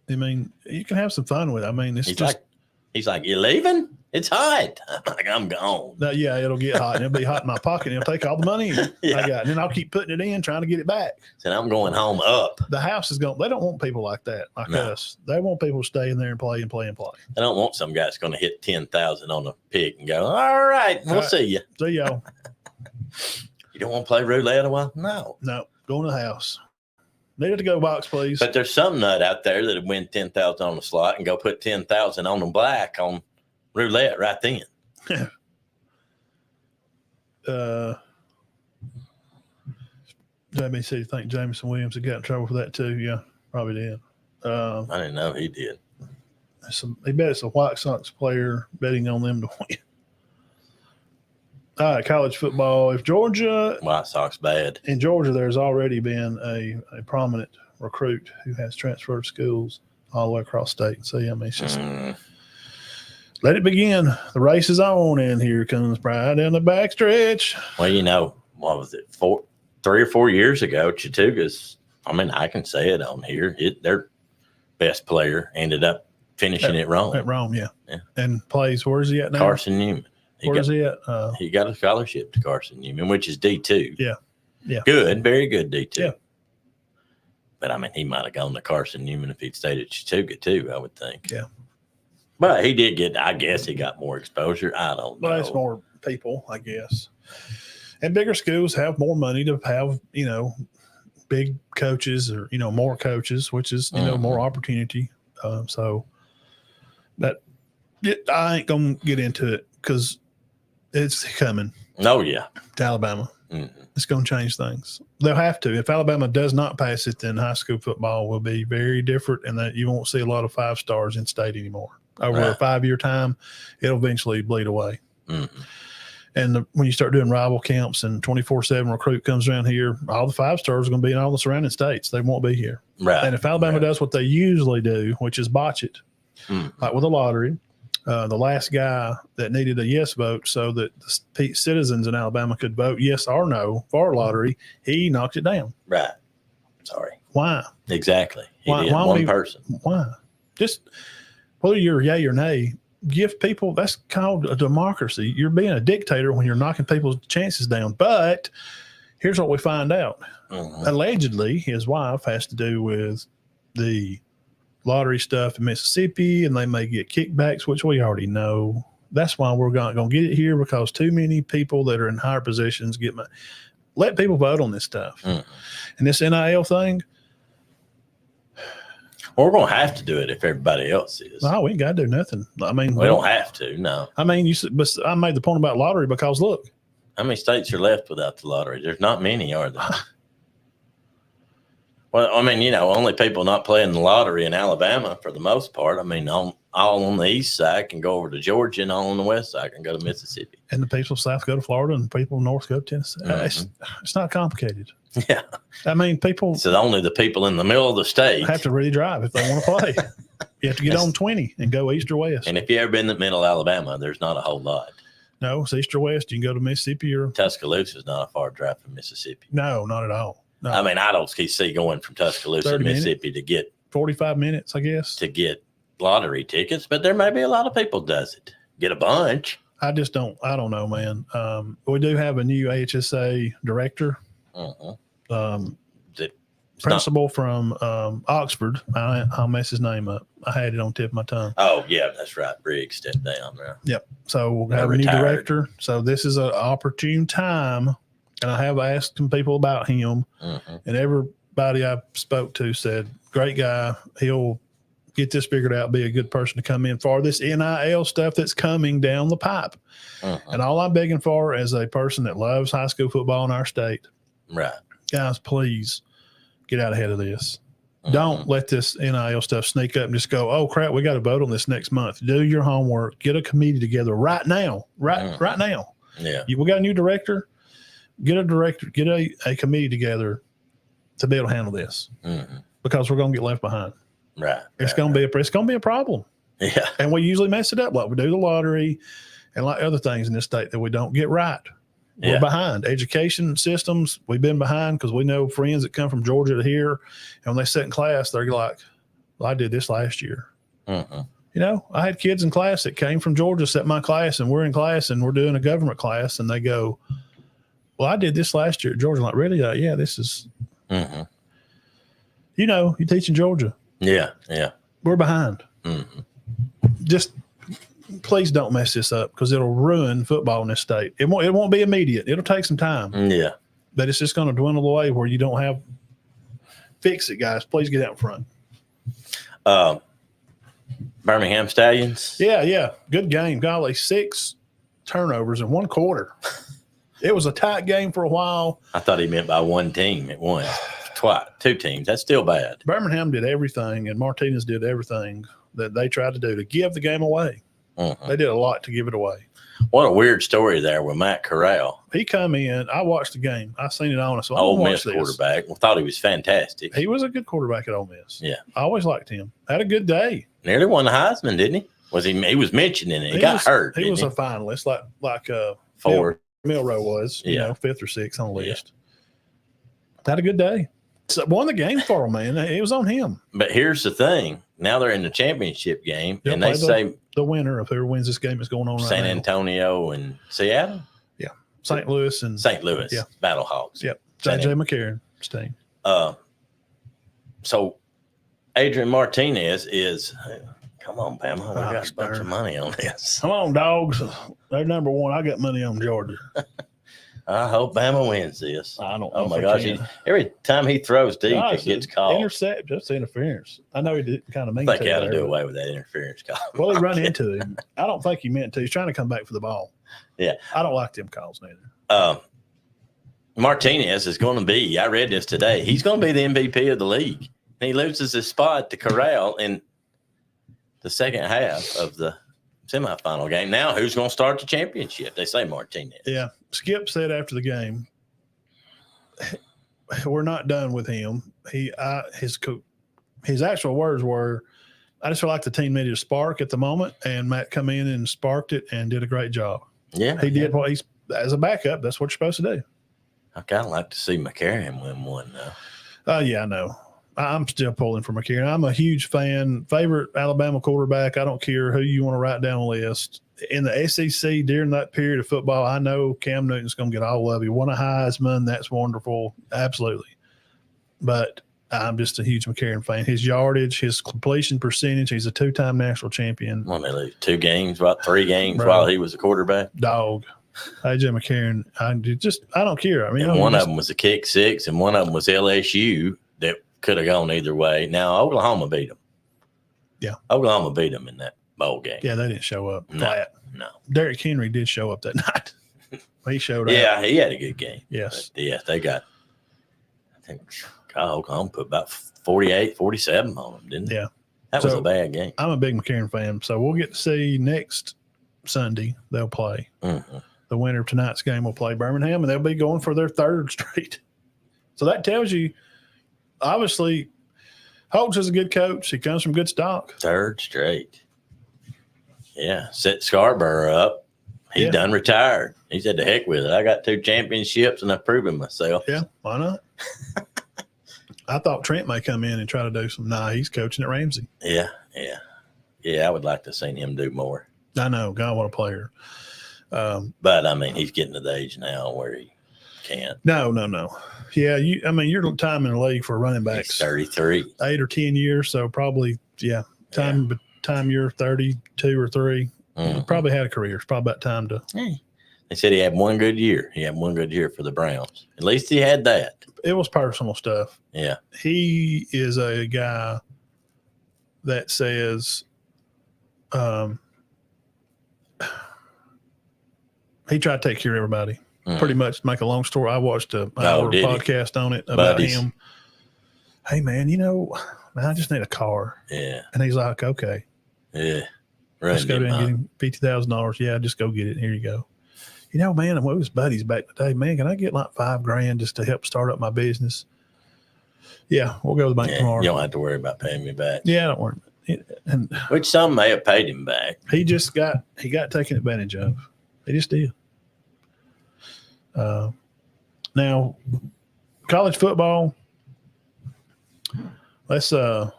I mean, you can have some fun with it. I mean, he's like, you leaving? It's hot. I'm like, I'm gone. No, yeah, it'll get hot, and it'll be hot in my pocket, and it'll take all the money I got, and then I'll keep putting it in, trying to get it back. So I'm going home up. The house is going. They don't want people like that, like us. They want people to stay in there and play and play and play. They don't want some guy that's going to hit 10,000 on a pick and go, all right, we'll see you. See y'all. You don't want to play roulette a while? No. Go in the house. Needed to go box, please. But there's some nut out there that would win 10,000 on the slot and go put 10,000 on the black on roulette right then. JBC, I think Jameson Williams had got in trouble for that too. Yeah, probably did. I didn't know he did. He bet it's a White Sox player betting on them to win. All right, college football. If Georgia, White Sox bad. In Georgia, there's already been a prominent recruit who has transferred schools all the way across state. So, I mean, it's just let it begin. The race is on, and here comes Pride down the backstretch. Well, you know, what was it, 3 or 4 years ago, Chattooga's, I mean, I can say it on here, their best player ended up finishing at Rome. At Rome, yeah. And plays, where is he at now? Carson Newman. Where is he at? He got a scholarship to Carson Newman, which is D2. Yeah. Good, very good D2. Yeah. But, I mean, he might have gone to Carson Newman if he'd stayed at Chattooga, too, I would think. Yeah. But he did get, I guess he got more exposure. I don't know. Well, it's more people, I guess. And bigger schools have more money to have, you know, big coaches or, you know, more coaches, which is, you know, more opportunity. So that I ain't going to get into it because It's coming. Oh, yeah. To Alabama. Mm-hmm. It's going to change things. They'll have to. If Alabama does not pass it, then high school football will be very different, and that you won't see a lot of 5 stars in state anymore. Over a 5-year time, it'll eventually bleed away. Mm-hmm. And when you start doing rival camps and 24/7 recruit comes around here, all the 5 stars are going to be in all the surrounding states. They won't be here. Right. And if Alabama does what they usually do, which is botch it, like with a lottery, the last guy that needed a yes vote so that the citizens in Alabama could vote yes or no for a lottery, he knocked it down. Right. Sorry. Why? Exactly. Why one person. Why? Just whether you're yay or nay, give people, that's called a democracy. You're being a dictator when you're knocking people's chances down. But here's what we find out. Allegedly, his wife has to do with the lottery stuff in Mississippi, and they may get kickbacks, which we already know. That's why we're going to get it here, because too many people that are in higher positions let people vote on this stuff. And this NIL thing, well, we're going to have to do it if everybody else is. no, we ain't got to do nothing. I mean, we don't have to, no. I mean, but I made the point about lottery because look, how many states are left without the lottery? There's not many, are there? Well, I mean, only people not playing the lottery in Alabama for the most part. I mean, all on the east side can go over to Georgia, and all on the west side can go to Mississippi. And the people south go to Florida, and the people north go to Tennessee. It's not complicated. Yeah. I mean, people. So only the people in the middle of the state have to really drive if they want to play. You have to get on 20 and go east or west. And if you ever been in the middle of Alabama, there's not a whole lot. No, it's east or west. You can go to Mississippi or Tuscaloosa is not a far drive from Mississippi. No, not at all. No. I mean, I don't see going from Tuscaloosa, Mississippi to get 45 minutes, I guess, to get lottery tickets, but there may be a lot of people does it. Get a bunch. I don't know, man. We do have a new AHSA director. Principal from Oxford. I'll mess his name up. I had it on the tip of my tongue. Oh, yeah, that's right. Briggs stepped down there. Yep. So we'll have a new director. So this is an opportune time, and I have asked some people about him, and everybody I spoke to said, great guy. He'll get this figured out, be a good person to come in for this NIL stuff that's coming down the pipe. And all I'm begging for as a person that loves high school football in our state, right, guys, please get out ahead of this. Don't let this NIL stuff sneak up and just go, oh crap, we got to vote on this next month. Do your homework. Get a committee together right now. Right now. Yeah. We got a new director. Get a committee together to be able to handle this, because we're going to get left behind. Right. It's going to be a problem. Yeah. And we usually mess it up, like we do the lottery and like other things in this state that we don't get right. We're behind. Education systems, we've been behind because we know friends that come from Georgia to here, and when they sit in class, they're like, well, I did this last year. I had kids in class that came from Georgia, sat in my class, and we're in class and we're doing a government class, and they go, well, I did this last year at Georgia. I'm like, really? Yeah, this is, you teach in Georgia. Yeah, yeah. We're behind. Just please don't mess this up, because it'll ruin football in this state. It won't be immediate. It'll take some time. Yeah. But it's just going to dwindle away where you don't have – fix it, guys. Please get out in front. Birmingham Stallions. Yeah. Good game. Golly, 6 turnovers in one quarter. It was a tight game for a while. I thought he meant by one team at once. Twice. 2 teams. That's still bad. Birmingham did everything, and Martinez did everything that they tried to do to give the game away. They did a lot to give it away. What a weird story there with Matt Corral. He come in. I watched the game. I seen it on. So Ole Miss quarterback. I thought he was fantastic. He was a good quarterback at Ole Miss. Yeah. I always liked him. Had a good day. Nearly won the Heisman, didn't he? He was mentioning it. He got hurt. He was a finalist, like 4. Milroe was, 5th or 6th on the list. Had a good day. So won the game for him, man. It was on him. But here's the thing. Now they're in the championship game, and they say the winner of whoever wins this game is going on right now. San Antonio and Seattle? Yeah. St. Louis and St. Louis. Yeah. Battlehawks. Yep. J.J. McCarron's team. So Adrian Martinez is come on, Bama. We got a bunch of money on this. Come on, dogs. They're number one. I got money on Georgia. I hope Bama wins this. I don't. Oh my gosh! Every time he throws deep, it gets caught. Intercept, just interference. I know he did kind of mean. I think he had to do away with that interference call. Well, he run into him. I don't think he meant to. He's trying to come back for the ball. Yeah, I don't like them calls neither. Martinez is going to be. I read this today. He's going to be the MVP of the league. And he loses his spot to Corral in the second half of the semifinal game. Now, who's going to start the championship? They say Martinez. Yeah. Skip said after the game, we're not done with him. His actual words were, I just feel like the team needed a spark at the moment, and Matt come in and sparked it and did a great job. Yeah. He did what he's – as a backup, that's what you're supposed to do. I kind of like to see McCarron win one, though. Yeah, I know. I'm still pulling for McCarron. I'm a huge fan. Favorite Alabama quarterback. I don't care who you want to write down a list. In the SEC during that period of football, I know Cam Newton's going to get all of you. Won a Heisman. That's wonderful. Absolutely. But I'm just a huge McCarron fan. His yardage, his completion percentage, he's a two-time national champion. Well, they lose 2 games, about 3 games Bro. while he was a quarterback. Dog. AJ McCarron, I don't care. I mean, and one of them was a kick six, and one of them was LSU that could have gone either way. Now, Oklahoma beat them. Yeah. Oklahoma beat them in that bowl game. Yeah, they didn't show up flat. No. Derrick Henry did show up that night. He showed up. Yeah, he had a good game. Yes. But yeah, they got, I think, Oklahoma put about 48, 47 on them, didn't they? Yeah. That was a bad game. I'm a big McCarron fan, so we'll get to see next Sunday they'll play. Mm-hmm. The winner of tonight's game will play Birmingham, and they'll be going for their 3rd straight. So that tells you, obviously, Holtz is a good coach. He comes from good stock. 3rd straight. Yeah, set Scarborough up. He's done retired. He said, "The heck with it. I got 2 championships, and I've proven myself." Yeah, why not? I thought Trent may come in and try to do some. Nah, he's coaching at Ramsey. Yeah. I would like to see him do more. I know. God, what a player. But I mean, he's getting to the age now where he can't. No. Yeah, your time in the league for running backs. He's 33. 8 or 10 years, so probably, time you're 32 or 3. Mm-hmm. Probably had a career. It's probably about time to. They said he had one good year. He had one good year for the Browns. At least he had that. It was personal stuff. Yeah. He is a guy that says he tried to take care of everybody. Mm-hmm. Pretty much, to make a long story, I watched a podcast on it about him. Hey, man, I just need a car. Yeah. And he's like, okay. Yeah. Let's go down and get him $50,000. Yeah, just go get it. Here you go. Man, and we was buddies back today. Man, can I get like $5,000 just to help start up my business? Yeah, we'll go to the bank tomorrow. You don't have to worry about paying me back. Yeah, don't worry. And which some may have paid him back. He got taken advantage of. He just did. Now, college football. Let's hit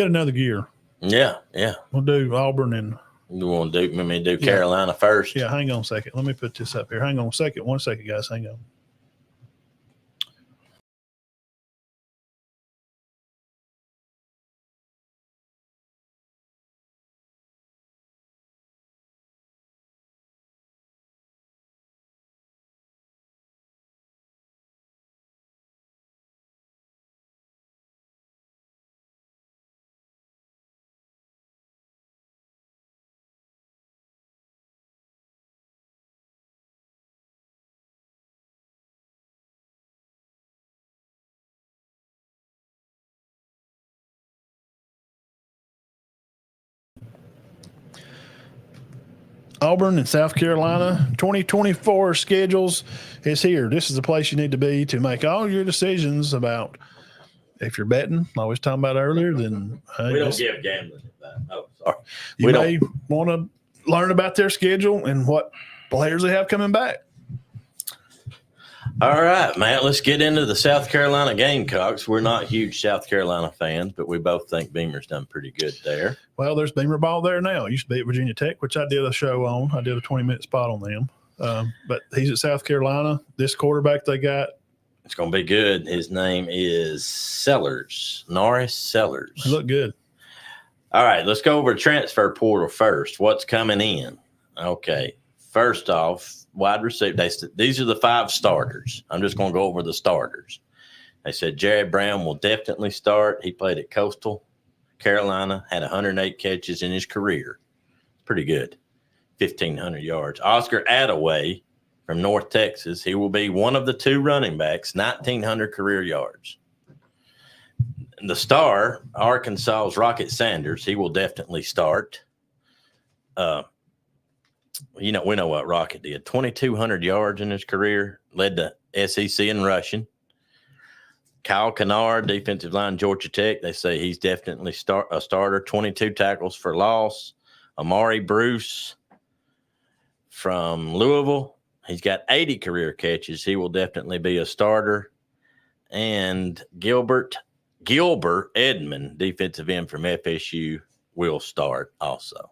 another gear. Yeah. We'll do Auburn and. You want to do Carolina first? Yeah, hang on a second. Let me put this up here. Hang on a second. 1 second, guys. Hang on. Auburn and South Carolina 2024 schedules is here. This is the place you need to be to make all your decisions about if you're betting, like we was talking about earlier, then we don't give gambling advice. Oh, sorry. You may want to learn about their schedule and what players they have coming back. All right, Matt, let's get into the South Carolina Gamecocks. We're not huge South Carolina fans, but we both think Beamer's done pretty good there. Well, there's Beamer ball there now. It used to be at Virginia Tech, which I did a show on. I did a 20-minute spot on them. But he's at South Carolina. This quarterback they got. It's going to be good. His name is Norris Sellers. He looked good. All right, let's go over transfer portal first. What's coming in? Okay, first off, wide receiver. These are the 5 starters. I'm just going to go over the starters. They said Jared Brown will definitely start. He played at Coastal Carolina, had 108 catches in his career. Pretty good. 1,500 yards. Oscar Attaway from North Texas. He will be one of the 2 running backs, 1,900 career yards. The star, Arkansas's Rocket Sanders, he will definitely start. We know what Rocket did. 2,200 yards in his career, led the SEC in rushing. Kyle Kennard, defensive line, Georgia Tech, they say he's definitely a starter. 22 tackles for loss. Amari Bruce from Louisville, he's got 80 career catches. He will definitely be a starter. And Gilbert Edmond, defensive end from FSU, will start also.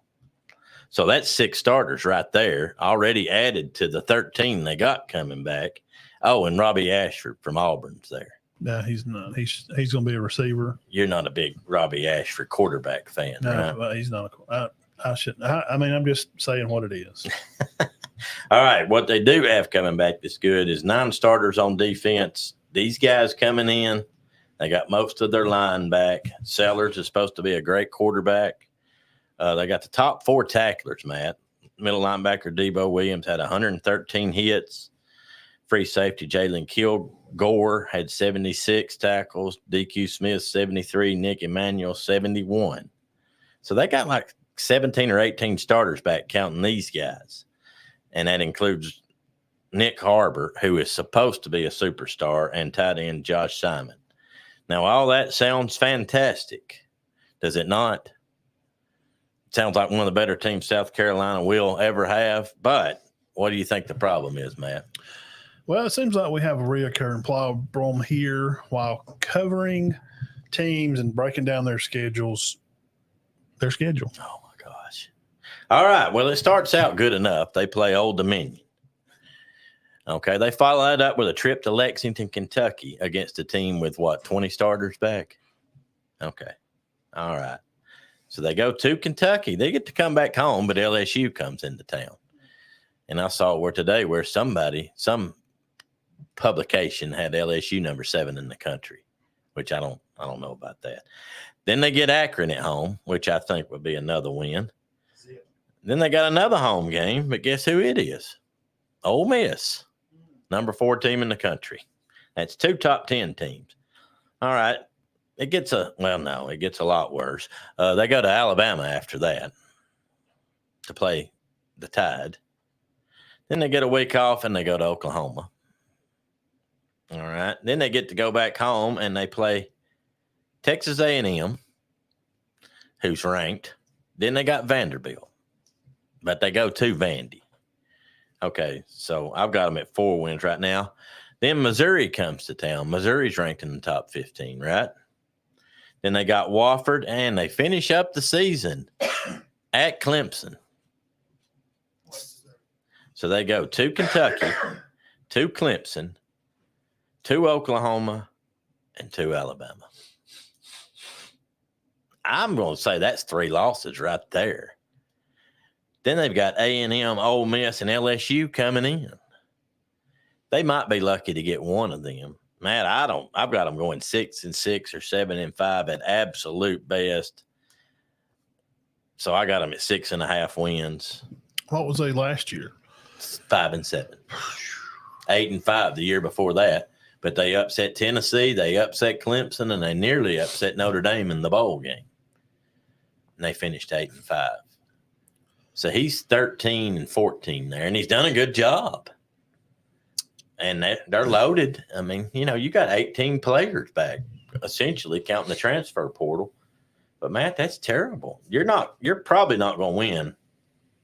So that's 6 starters right there, already added to the 13 they got coming back. Oh, and Robbie Ashford from Auburn's there. No, he's not. He's going to be a receiver. You're not a big Robbie Ashford quarterback fan, no, right? He's not. I shouldn't. I mean, I'm just saying what it is. All right, what they do have coming back that's good is 9 starters on defense. These guys coming in, they got most of their line back. Sellers is supposed to be a great quarterback. They got the top 4 tacklers, Matt. Middle linebacker Debo Williams had 113 hits. Free safety Jalen Kilgore had 76 tackles. DQ Smith 73. Nick Emmanuel 71. So they got like 17 or 18 starters back counting these guys. And that includes Nick Harbor, who is supposed to be a superstar, and tight end Josh Simon. Now, all that sounds fantastic, does it not? It sounds like one of the better teams South Carolina will ever have. But what do you think the problem is, Matt? Well, it seems like we have a reoccurring problem here while covering teams and breaking down their schedule. Oh, my gosh. All right. Well, it starts out good enough. They play Old Dominion. Okay. They follow that up with a trip to Lexington, Kentucky against a team with, 20 starters back? Okay. All right. So they go to Kentucky. They get to come back home, but LSU comes into town. And I saw where some publication had LSU number 7 in the country, which I don't know about that. Then they get Akron at home, which I think would be another win. Then they got another home game, but guess who it is? Ole Miss, number 4 team in the country. That's 2 top 10 teams. All right. It gets a lot worse. They go to Alabama after that to play the Tide. Then they get a week off and they go to Oklahoma. All right. Then they get to go back home and they play Texas A&M, who's ranked. Then they got Vanderbilt, but they go to Vandy. Okay, so I've got them at 4 wins right now. Then Missouri comes to town. Missouri's ranked in the top 15, right? Then they got Wofford, and they finish up the season at Clemson. So they go to Kentucky, to Clemson, to Oklahoma, and to Alabama. I'm going to say that's 3 losses right there. Then they've got A&M, Ole Miss, and LSU coming in. They might be lucky to get one of them. Matt, I've got them going 6-6 or 7-5 at absolute best. So I got them at 6.5 wins. What was they last year? 5-7. 8-5 the year before that. But they upset Tennessee, they upset Clemson, and they nearly upset Notre Dame in the bowl game. And they finished 8-5. So he's 13-14 there, and he's done a good job. And they're loaded. I mean, you got 18 players back, essentially counting the transfer portal. But Matt, that's terrible. You're probably not going to win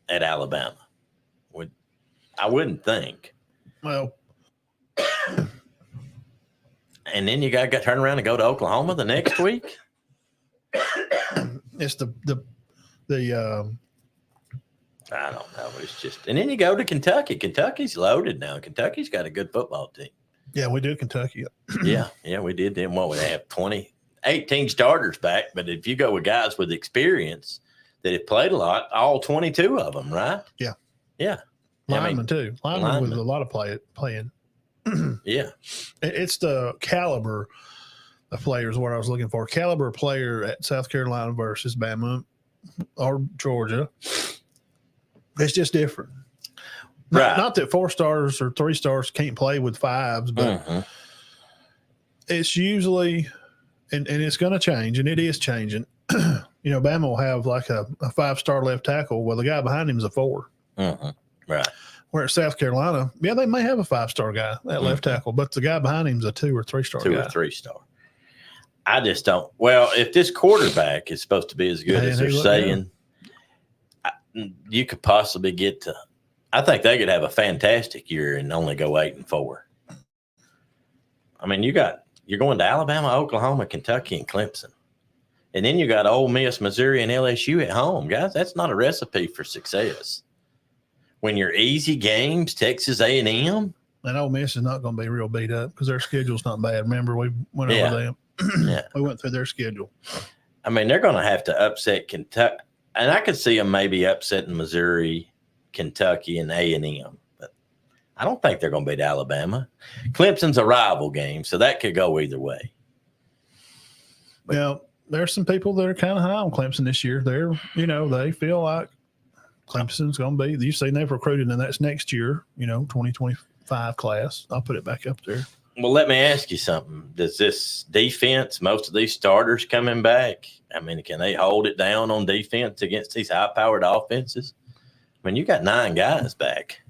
at Alabama. I wouldn't think. Well, and then you got to turn around and go to Oklahoma the next week. It's the I don't know. It's just, and then you go to Kentucky. Kentucky's loaded now. Kentucky's got a good football team. Yeah, we did Kentucky. yeah, we did. Then what would they have? 18 starters back. But if you go with guys with experience that have played a lot, all 22 of them, right? Yeah. Yeah. Linemen too. Linemen with a lot of playing. Yeah. It's the caliber of players what I was looking for. Caliber player at South Carolina versus Bama or Georgia. It's just different. Not that 4 stars or 3 stars can't play with 5s, but it's usually, and it's going to change, and it is changing. Bama will have like a 5-star left tackle. Well, the guy behind him is a 4. Right. Where at South Carolina, they may have a 5-star guy at left tackle, but the guy behind him is a 2 or 3-star guy. 2 or 3-star. I just don't. Well, if this quarterback is supposed to be as good as they're saying, you could possibly get to. I think they could have a fantastic year and only go 8-4. I mean, you're going to Alabama, Oklahoma, Kentucky, and Clemson, and then you got Ole Miss, Missouri, and LSU at home, guys. That's not a recipe for success. When you're easy games, Texas A&M, and Ole Miss is not going to be real beat up because their schedule's not bad. Remember, we went over them. We went through their schedule. I mean, they're going to have to upset Kentucky, and I could see them maybe upsetting Missouri, Kentucky, and A&M, but I don't think they're going to beat Alabama. Clemson's a rival game, so that could go either way. Now, there's some people that are kind of high on Clemson this year. They feel like Clemson's going to be. You've seen they've recruited, and that's next year, 2025 class. I'll put it back up there. Well, let me ask you something. Does this defense, most of these starters coming back, I mean, can they hold it down on defense against these high-powered offenses? I mean, you got 9 guys back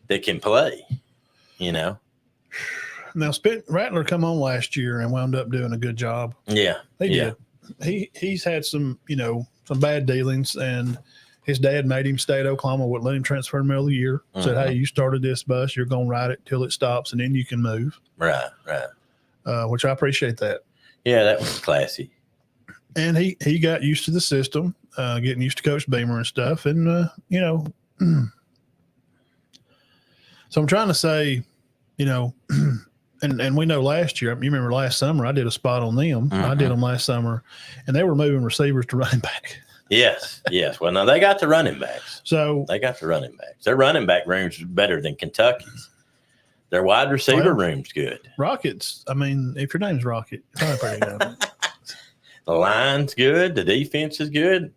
that can play, Now, Rattler come on last year and wound up doing a good job. Yeah. He did. He's had some, some bad dealings, and his dad made him stay at Oklahoma, wouldn't let him transfer in the middle of the year. Said, hey, you started this bus, you're going to ride it till it stops, and then you can move. Right. Which I appreciate that. Yeah, that was classy. And he got used to the system, getting used to Coach Beamer and stuff. And, so I'm trying to say, and we know last year, you remember last summer, I did a spot on them. I did them last summer, and they were moving receivers to running back. Yes. Well, now they got the running backs. So they got the running backs. Their running back room's better than Kentucky's. Their wide receiver room's good. Rockets. I mean, if your name's Rocket, you're probably pretty good. The line's good. The defense is good.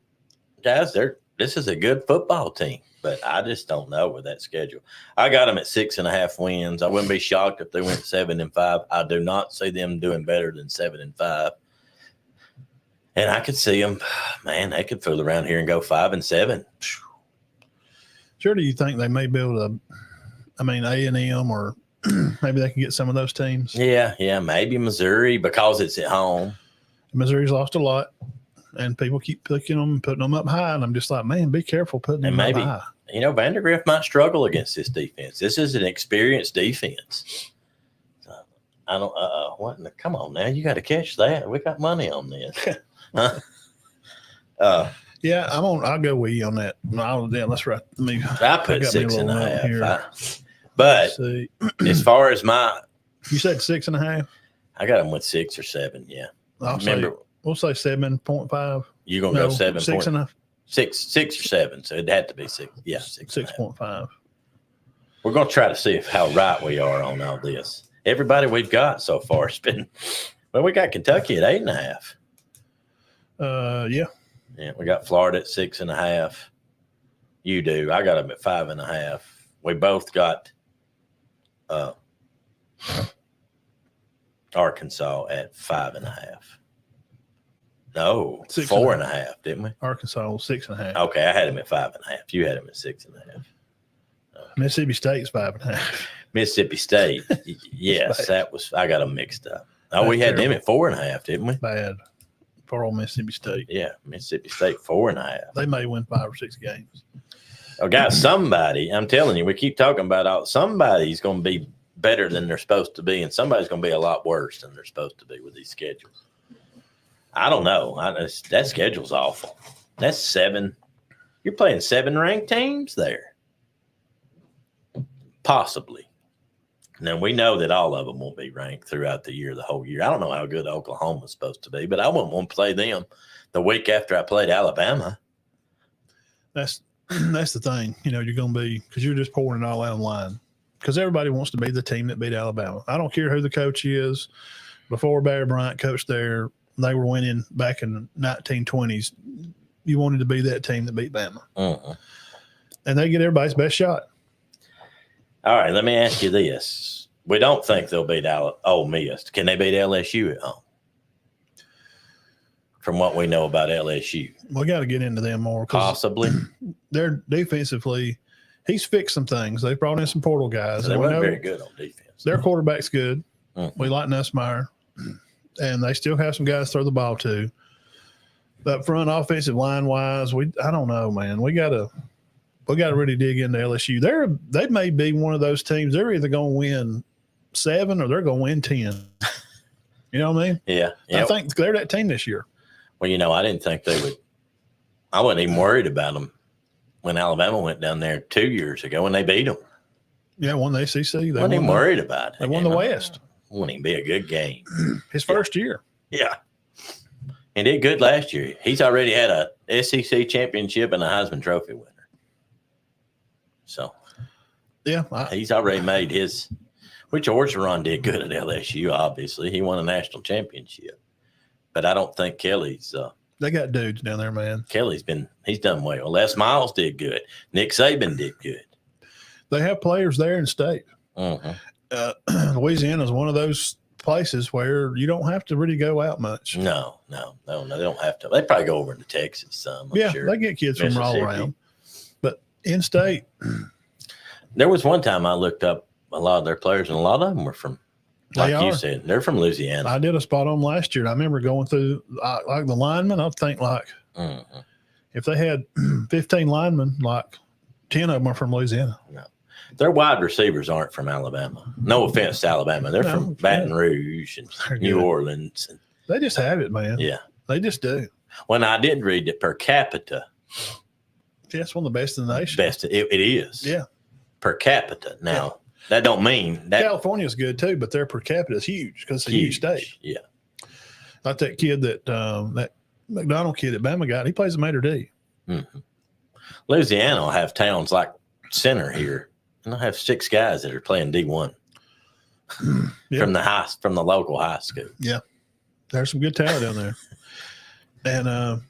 Guys, this is a good football team, but I just don't know with that schedule. I got them at 6.5 wins. I wouldn't be shocked if they went 7-5. I do not see them doing better than 7-5. And I could see them, man, they could fool around here and go 5-7. Sure, do you think they may be able to, A&M, or maybe they can get some of those teams? Yeah, maybe Missouri because it's at home. Missouri's lost a lot, and people keep picking them and putting them up high, and I'm just like, man, be careful putting them up high. Vandergrift might struggle against this defense. This is an experienced defense. So, I don't, what? Come on now, you got to catch that. We got money on this. Yeah, I'll go with you on that. Let's write. I put 6.5. But as far as you said 6.5. I got them with 6 or 7. Yeah, we'll say 7.5. You're gonna go 7. 6.5. 6 or 7. So it'd have to be 6. Yeah, 6.5. We're gonna try to see how right we are on all this. Everybody we've got so far has been. Well, we got Kentucky at 8.5. Yeah, we got Florida at 6.5. You do. I got them at 5.5. We both got Arkansas at 5.5. No, 4.5, didn't we? Arkansas was 6.5. Okay, I had him at 5.5. You had him at 6.5. Mississippi State's 5.5. Mississippi State, yes, that was. I got them mixed up. Oh, we had them at 4.5, didn't we? Bad. For old Mississippi State. Yeah, Mississippi State 4.5. They may win 5 or 6 games. Oh, guys, somebody, I'm telling you, we keep talking about somebody's going to be better than they're supposed to be, and somebody's going to be a lot worse than they're supposed to be with these schedules. I don't know. That schedule's awful. That's 7. You're playing 7 ranked teams there. Possibly. Now, we know that all of them will be ranked throughout the year, the whole year. I don't know how good Oklahoma's supposed to be, but I wouldn't want to play them the week after I played Alabama. That's That's the thing. You're going to be, because you're just pouring it all out of line. Because everybody wants to be the team that beat Alabama. I don't care who the coach is. Before Barry Bryant coached there, they were winning back in the 1920s. You wanted to be that team that beat Bama. Uh-huh. And they get everybody's best shot. All right, let me ask you this. We don't think they'll beat Ole Miss. Can they beat LSU at home? From what we know about LSU. We got to get into them more. Possibly. They're defensively, he's fixed some things. They brought in some portal guys. They weren't very good on defense. Their quarterback's good. Uh-huh. We like Nussmeier. And they still have some guys throw the ball to. But front offensive line wise, I don't know, man. We gotta really dig into LSU. They may be one of those teams. They're either gonna win 7 or they're gonna win 10. You know what I mean? Yeah. I think they're that team this year. Well, I didn't think they would. I wasn't even worried about them when Alabama went down there 2 years ago and they beat them. Yeah, won the ACC. They wasn't even worried about it. They won the West. Wouldn't even be a good game. His first year. Yeah. He did good last year. He's already had a SEC championship and a Heisman Trophy winner. So, yeah, he's already made his. Which Orgeron did good at LSU, obviously. He won a national championship. But I don't think Kelly's. They got dudes down there, man. He's done well. Les Miles did good. Nick Saban did good. They have players there in state. Uh-huh. Louisiana is one of those places where you don't have to really go out much. No, they don't have to. They probably go over into Texas some. I'm sure. They get kids from all around. But in state, there was one time I looked up a lot of their players, and a lot of them were from, like you said, they're from Louisiana. I did a spot on last year, and I remember going through like the linemen. I think if they had 15 linemen, like 10 of them are from Louisiana. No. Their wide receivers aren't from Alabama. No offense to Alabama. They're from Baton Rouge and New Orleans. They just have it, man. Yeah. They just do. When I did read that per capita. Yeah, it's one of the best in the nation. It is. Yeah. Per capita. Now, that don't mean that. California's good too, but their per capita is huge because it's a huge state. Yeah. Like that kid that McDonald kid that Bama got, he plays a Mater D. Mm-hmm. Louisiana will have towns like Center here. And they'll have 6 guys that are playing D1 from the local high school. Yeah, there's some good talent down there. And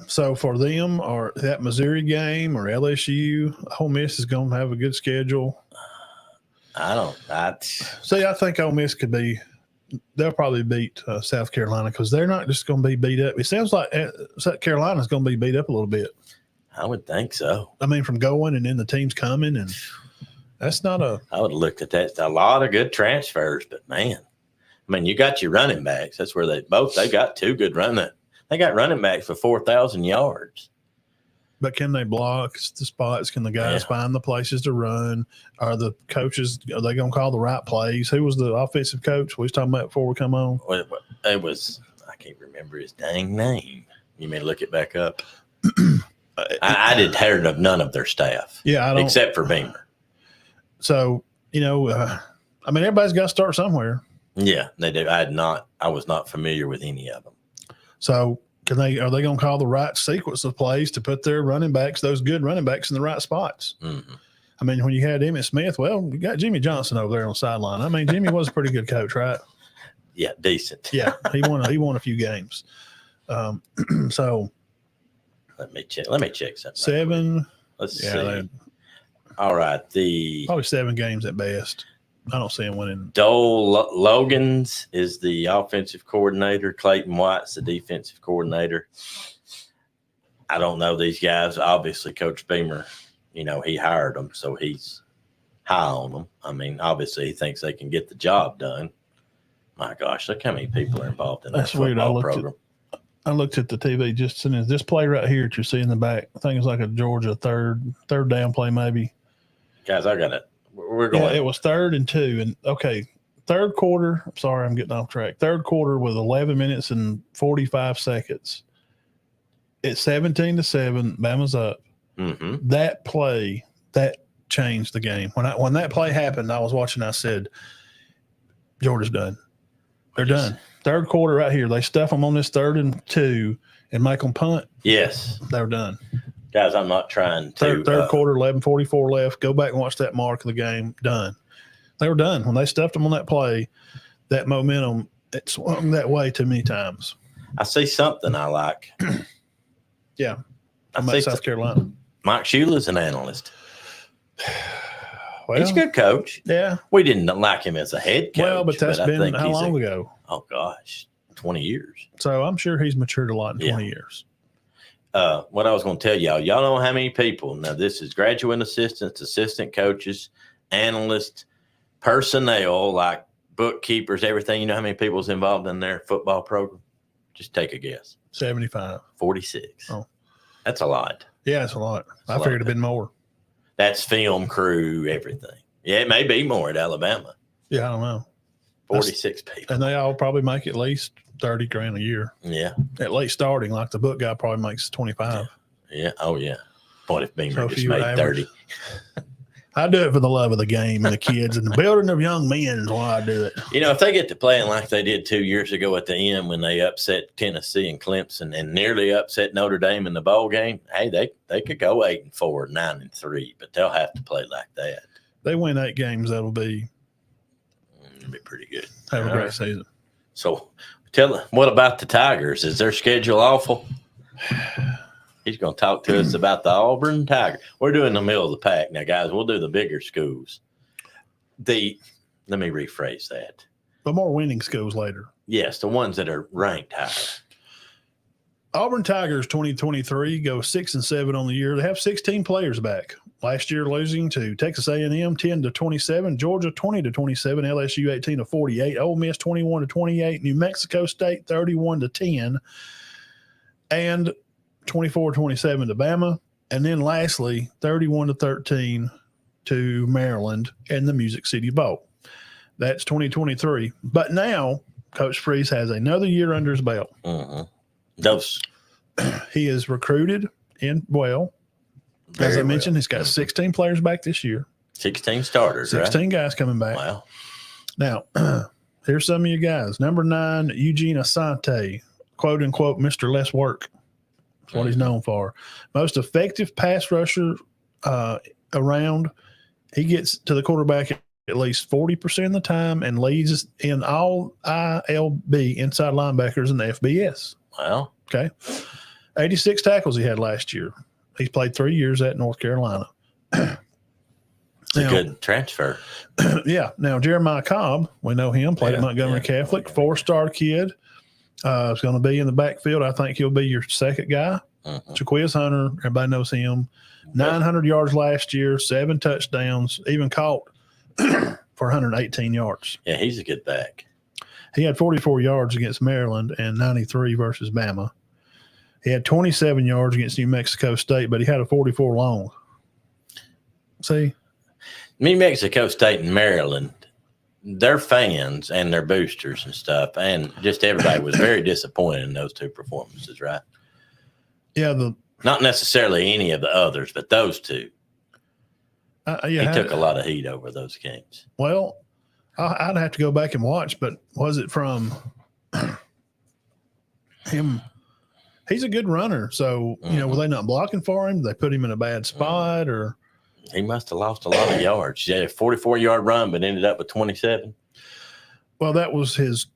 so for them, or that Missouri game or LSU, Ole Miss is going to have a good schedule. I think Ole Miss they'll probably beat South Carolina because they're not just going to be beat up. It sounds like South Carolina's going to be beat up a little bit. I would think so. I mean, from going and then the team's coming, and that's not a. I would have looked at that. A lot of good transfers, but man, I mean, you got your running backs. That's where they got 2 good running. They got running backs for 4,000 yards. But can they block the spots? Can the guys find the places to run? Are the coaches, are they going to call the right plays? Who was the offensive coach we was talking about before we come on? It was, I can't remember his dang name. You may look it back up. I did heard of none of their staff. Yeah, I don't. Except for Beamer. So, I mean, everybody's got to start somewhere. Yeah, they do. I was not familiar with any of them. So are they going to call the right sequence of plays to put their running backs, those good running backs, in the right spots? Mm-hmm. I mean, when you had Emmitt Smith, well, you got Jimmy Johnson over there on the sideline. I mean, Jimmy was a pretty good coach, right? Yeah, decent. Yeah, he won a few games. So let me check something. 7. Let's see. All right, probably 7 games at best. I don't see him winning. Dole Logans is the offensive coordinator. Clayton White's the defensive coordinator. I don't know these guys. Obviously, Coach Beamer, he hired them, so he's high on them. I mean, obviously, he thinks they can get the job done. My gosh, look how many people are involved in that football program. I looked at the TV just in this play right here that you see in the back. I think it's like a Georgia third down play maybe. Guys, I got it. We're going. Yeah, it was 3rd and 2. And okay, third quarter. I'm sorry, I'm getting off track. Third quarter with 11 minutes and 45 seconds. It's 17-7. Bama's up. Mm-hmm. That play that changed the game. When that play happened, I was watching. I said, Georgia's done. They're done. Third quarter right here. They stuff them on this 3rd and 2 and make them punt. Yes, they're done. Guys, I'm not trying to. Third quarter, 11:44 left. Go back and watch that mark of the game. Done. They were done. When they stuffed them on that play, that momentum, it swung that way too many times. I see something I like. Yeah. I'm at South Carolina. Mike Shula's an analyst. Well, he's a good coach. Yeah. We didn't like him as a head coach. Well, but that's been how long ago? Oh, gosh, 20 years. So I'm sure he's matured a lot in 20 years. What I was going to tell y'all know how many people, now this is graduate assistants, assistant coaches, analysts, personnel, like bookkeepers, everything. You know how many people's involved in their football program? Just take a guess. 75. 46. Oh. That's a lot. Yeah, it's a lot. I figured it'd been more. That's film crew, everything. Yeah, it may be more at Alabama. Yeah, I don't know. 46 people. And they all probably make at least $30,000 a year. Yeah. At least starting, like the book guy probably makes 25. Yeah. Oh, yeah. Boy, if Beamer So just made 30. I do it for the love of the game and the kids and the building of young men is why I do it. You know, if they get to playing like they did 2 years ago at the end when they upset Tennessee and Clemson and nearly upset Notre Dame in the bowl game, hey, they could go 8-4, 9-3, but they'll have to play like that. They win 8 games, that'll be pretty good. Have a great season. So what about the Tigers? Is their schedule awful? He's going to talk to us about the Auburn Tigers. We're doing the middle of the pack now, guys. We'll do the bigger schools. Let me rephrase that. But more winning schools later. Yes, the ones that are ranked higher. Auburn Tigers 2023 go 6-7 on the year. They have 16 players back. Last year losing to Texas A&M 10-27, Georgia 20-27, LSU 18-48, Ole Miss 21-28, New Mexico State 31-10, and 24-27 to Bama, and then lastly 31-13 to Maryland in the Music City Bowl. That's 2023. But now Coach Freeze has another year under his belt. He is recruited in well. As I mentioned, he's got 16 players back this year. 16 starters, 16 guys coming back. Wow. Now, here's some of you guys. Number 9, Eugene Asante, quote unquote, Mr. Less Work. That's what he's known for. Most effective pass rusher around. He gets to the quarterback at least 40% of the time and leads in all ILB inside linebackers in the FBS. Wow. Okay. 86 tackles he had last year. He's played 3 years at North Carolina. It's a good transfer. Yeah. Now, Jeremiah Cobb, we know him, played at Montgomery Catholic, 4-star kid. Is going to be in the backfield. I think he'll be your second guy. Jaquiz Hunter, everybody knows him. 900 yards last year, 7 touchdowns, even caught for 118 yards. Yeah, he's a good back. He had 44 yards against Maryland and 93 versus Bama. He had 27 yards against New Mexico State, but he had a 44 long. See? New Mexico State and Maryland, their fans and their boosters and stuff, and just everybody was very disappointed in those 2 performances, right? Yeah. Not necessarily any of the others, but those 2. He took a lot of heat over those games. Well, I'd have to go back and watch, but was it from him? He's a good runner. So, were they not blocking for him? Did they put him in a bad spot or? He must have lost a lot of yards. He had a 44-yard run, but ended up with 27. Well, that was his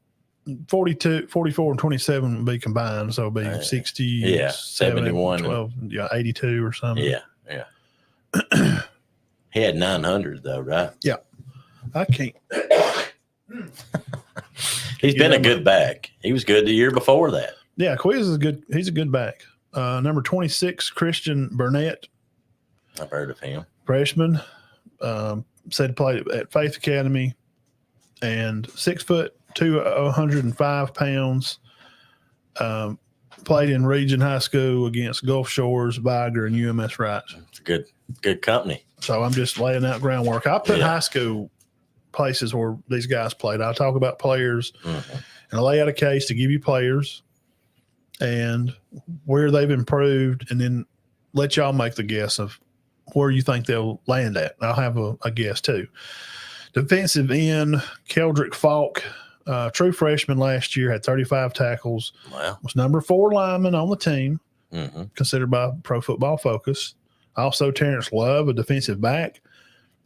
44 and 27 would be combined. So it'd be 60, 71, 12, 82 or something. Yeah. He had 900 though, right? Yeah. I can't. He's been a good back. He was good the year before that. Yeah, Quiz is good. He's a good back. Number 26, Christian Burnett. I've heard of him. Freshman. Said played at Faith Academy and 6 foot, 205 pounds. Played in Region High School against Gulf Shores, Viger, and UMS Rice. It's a good company. So I'm just laying out groundwork. I put high school places where these guys played. I talk about players and I lay out a case to give you players and where they've improved, and then let y'all make the guess of where you think they'll land at. I'll have a guess too. Defensive end, Keldrick Falk, true freshman last year, had 35 tackles. Wow. Was number 4 lineman on the team. considered by Pro Football Focus. Also, Terrence Love, a defensive back.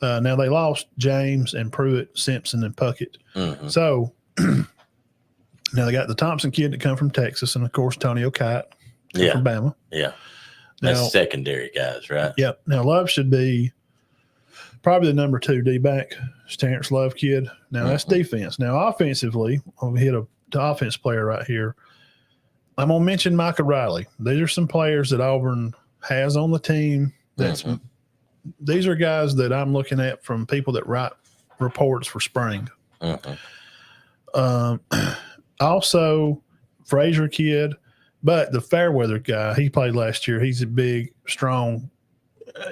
Now, they lost James and Pruitt, Simpson, and Puckett. So, now they got the Thompson kid that come from Texas, and, of course, Tony O'Kite from Bama. Yeah. That's secondary guys, right? Yep. Now, Love should be probably the number 2 D-back. It's Terrence Love kid. Now, that's defense. Now, offensively, I'll hit the offense player right here. I'm going to mention Micah Riley. These are some players that Auburn has on the team. These are guys that I'm looking at from people that write reports for spring. Also, Frazier kid, but the Fairweather guy, he played last year. He's a big, strong.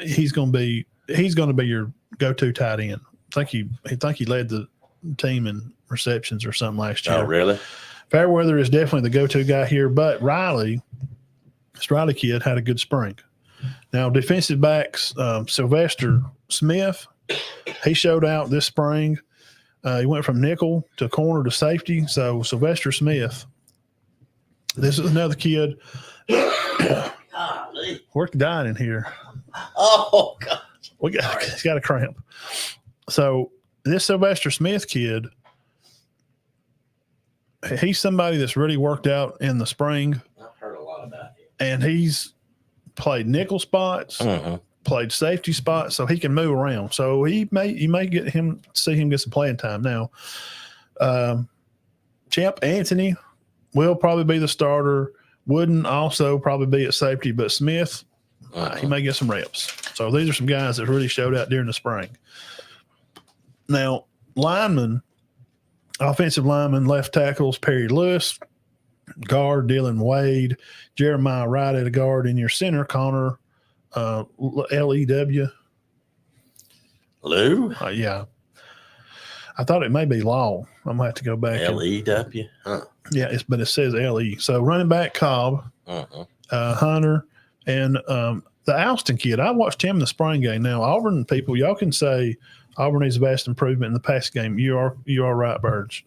He's going to be your go-to tight end. I think he led the team in receptions or something last year. Oh, really? Fairweather is definitely the go-to guy here, but Riley, this Riley kid, had a good spring. Now, defensive backs, Sylvester Smith, he showed out this spring. He went from nickel to corner to safety. So, Sylvester Smith, this is another kid. We're dying in here. Oh, God. He's got a cramp. So, this Sylvester Smith kid, he's somebody that's really worked out in the spring. I've heard a lot about him. And he's played nickel spots, played safety spots, so he can move around. So you may see him get some playing time now. Champ Anthony will probably be the starter. Wooden also probably be at safety, but Smith, he may get some reps. So these are some guys that really showed out during the spring. Now, offensive linemen, left tackles, Perry Lewis, guard, Dylan Wade, Jeremiah Wright at a guard, in your center, Connor L-E-W. Lou? Yeah. I thought it may be Law. I'm going to have to go back. L-E-W? Huh. Yeah, but it says L-E. So running back Cobb, Hunter, and the Alston kid. I watched him in the spring game. Now, Auburn people, y'all can say Auburn needs vast improvement in the pass game. You are right, Birds.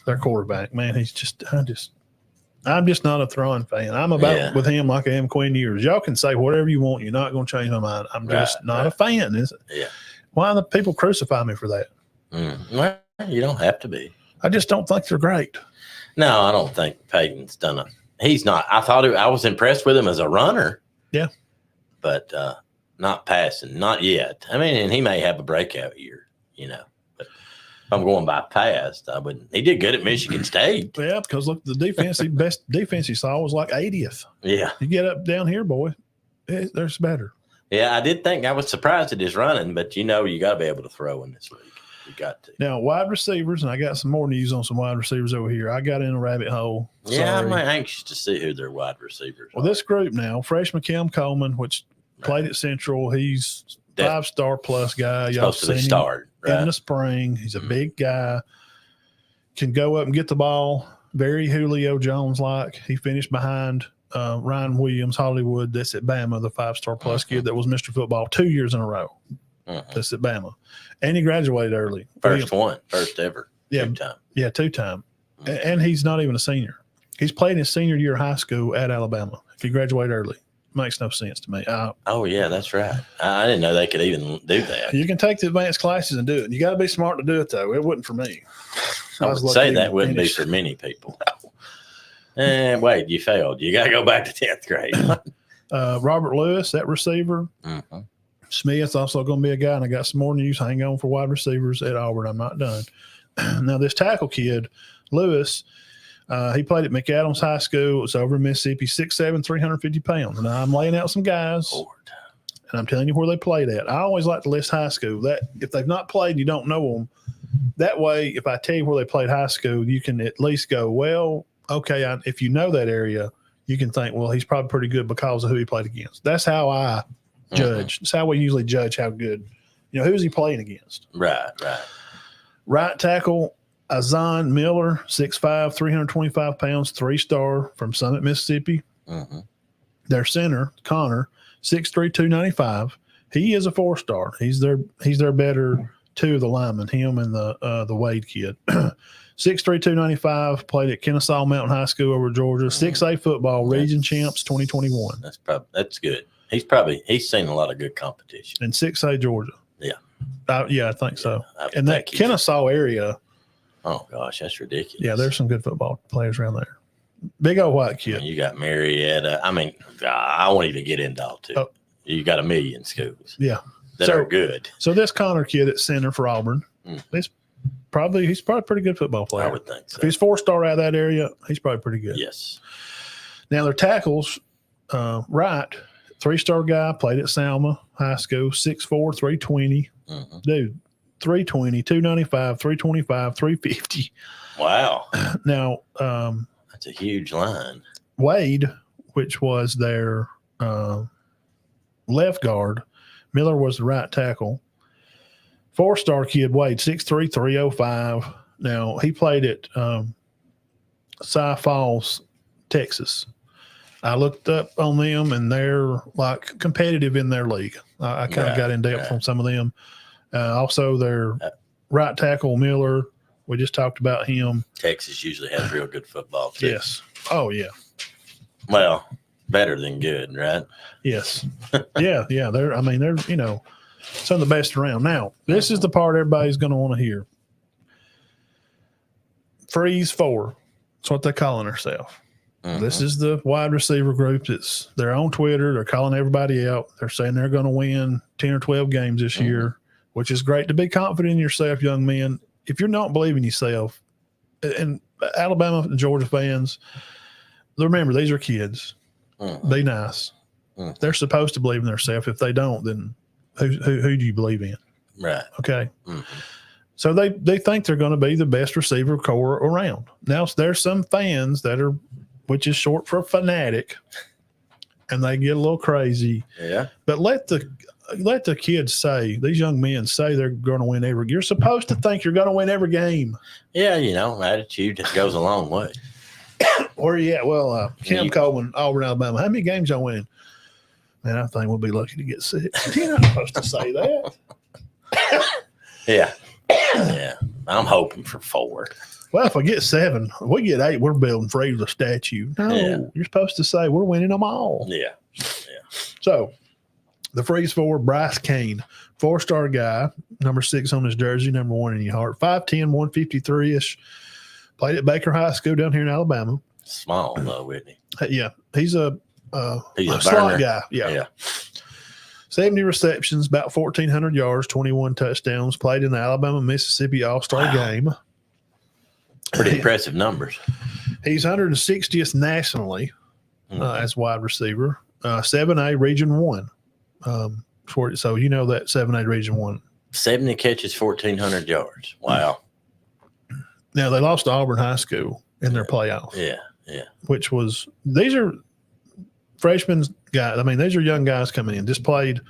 Their quarterback, man, I'm just not a throwing fan. I'm about with him like I am Quinn Ewers. Y'all can say whatever you want. You're not going to change my mind. I'm just not a fan, is it? Yeah. Why do people crucify me for that? Well, you don't have to be. I just don't think they're great. No, I don't think Peyton's done he's not. I was impressed with him as a runner. Yeah. But not passing, not yet. I mean, and he may have a breakout year, But if I'm going by past, I wouldn't. He did good at Michigan State. Yeah, because look, the best defense he saw was like 80th. Yeah. You get up down here, boy, there's better. Yeah, I did think I was surprised at his running, but you got to be able to throw in this league. You got to. Now, wide receivers, and I got some more news on some wide receivers over here. I got in a rabbit hole. Yeah, I'm anxious to see who their wide receivers are. Well, this group now, freshman Kim Coleman, which played at Central, he's 5-star plus guy. Y'all supposed to be started in the spring. He's a big guy, can go up and get the ball. Very Julio Jones-like. He finished behind Ryan Williams, Hollywood. That's at Bama, the 5-star plus kid that was Mr. Football 2 years in a row. That's at Bama. And he graduated early. First ever. Yeah. 2-time. Yeah, 2-time. And he's not even a senior. He's played his senior year of high school at Alabama. If he graduated early. Makes no sense to me. Oh, yeah, that's right. I didn't know they could even do that. You can take the advanced classes and do it. You got to be smart to do it, though. It wasn't for me. I would say that wouldn't be for many people. And wait, you failed. You got to go back to 10th grade. Robert Lewis, that receiver. Smith also going to be a guy, and I got some more news. Hang on for wide receivers at Auburn. I'm not done. Now, this tackle kid, Lewis, he played at McAdams High School. It's over in Mississippi, 6'7", 350 pounds. Now, I'm laying out some guys, and I'm telling you where they played at. I always like to list high school. That if they've not played and you don't know them, that way, if I tell you where they played high school, you can at least go, well, okay, if you know that area, you can think, well, he's probably pretty good because of who he played against. That's how I judge. That's how we usually judge how good, who's he playing against. Right. Right tackle, Azan Miller, 6'5", 325 pounds, 3-star from Summit, Mississippi. Their center, Connor, 6'3", 295. He is a 4-star. He's their better two of the linemen, him and the Wade kid. 6'3", 295, played at Kennesaw Mountain High School over Georgia. 6A football, region champs 2021. That's good. He's seen a lot of good competition. And 6A Georgia. Yeah. I think so. I And that Kennesaw area. Oh, gosh, that's ridiculous. Yeah, there's some good football players around there. Big old white kid. You got Marietta. I mean, I won't even get into all two. Oh. You got a million schools. Yeah. That are good. So this Connor kid at center for Auburn, he's probably a pretty good football player. I would think so. If he's 4-star out of that area, he's probably pretty good. Yes. Now their tackles, Wright, 3-star guy, played at Selma High School, 6'4", 320. Dude, 320, 295, 325, 350. Wow. Now, that's a huge line. Wade, which was their left guard, Miller was the right tackle. 4-star kid, Wade, 6'3", 305. Now, he played at Cy Falls, Texas. I looked up on them, and they're like competitive in their league. I kind of got in depth on some of them. Also, their right tackle, Miller, we just talked about him. Texas usually has real good football, too. Yes. Oh, yeah. Well, better than good, right? Yes. Yeah. They're some of the best around. Now, this is the part everybody's going to want to hear. Freeze 4. That's what they're calling themselves. This is the wide receiver group. They're on Twitter. They're calling everybody out. They're saying they're going to win 10 or 12 games this year, which is great. To be confident in yourself, young men. If you're not believing yourself, and Alabama and Georgia fans, remember, these are kids. Be nice. They're supposed to believe in themselves. If they don't, then who do you believe in? Right. Okay. So they think they're going to be the best receiver core around. Now, there's some fans that are, which is short for fanatic, and they get a little crazy. Yeah. But let the kids say, these young men say they're going to win every. You're supposed to think you're going to win every game. Yeah, attitude goes a long way. Where are you at? Well, Cam Coleman, Auburn, Alabama. How many games y'all win? Man, I think we'll be lucky to get 6. You're not supposed to say that. Yeah. I'm hoping for 4. Well, if I get 7, we get 8, we're building Freeze a statue. No, you're supposed to say we're winning them all. Yeah. So the Freeze 4, Bryce Kane, 4-star guy, number 6 on his jersey, number 1 in your heart, 5'10", 153-ish. Played at Baker High School down here in Alabama. Small though, isn't he? Yeah, he's a slot guy. Yeah. 70 receptions, about 1,400 yards, 21 touchdowns. Played in the Alabama-Mississippi All-Star game. Pretty impressive numbers. He's 160th nationally as wide receiver. 7A Region 1. So you know that 7A Region 1. 70 catches, 1,400 yards. Wow. Now, they lost to Auburn High School in their playoff. Yeah. Which was – these are freshmen guys. I mean, these are young guys coming in. Just played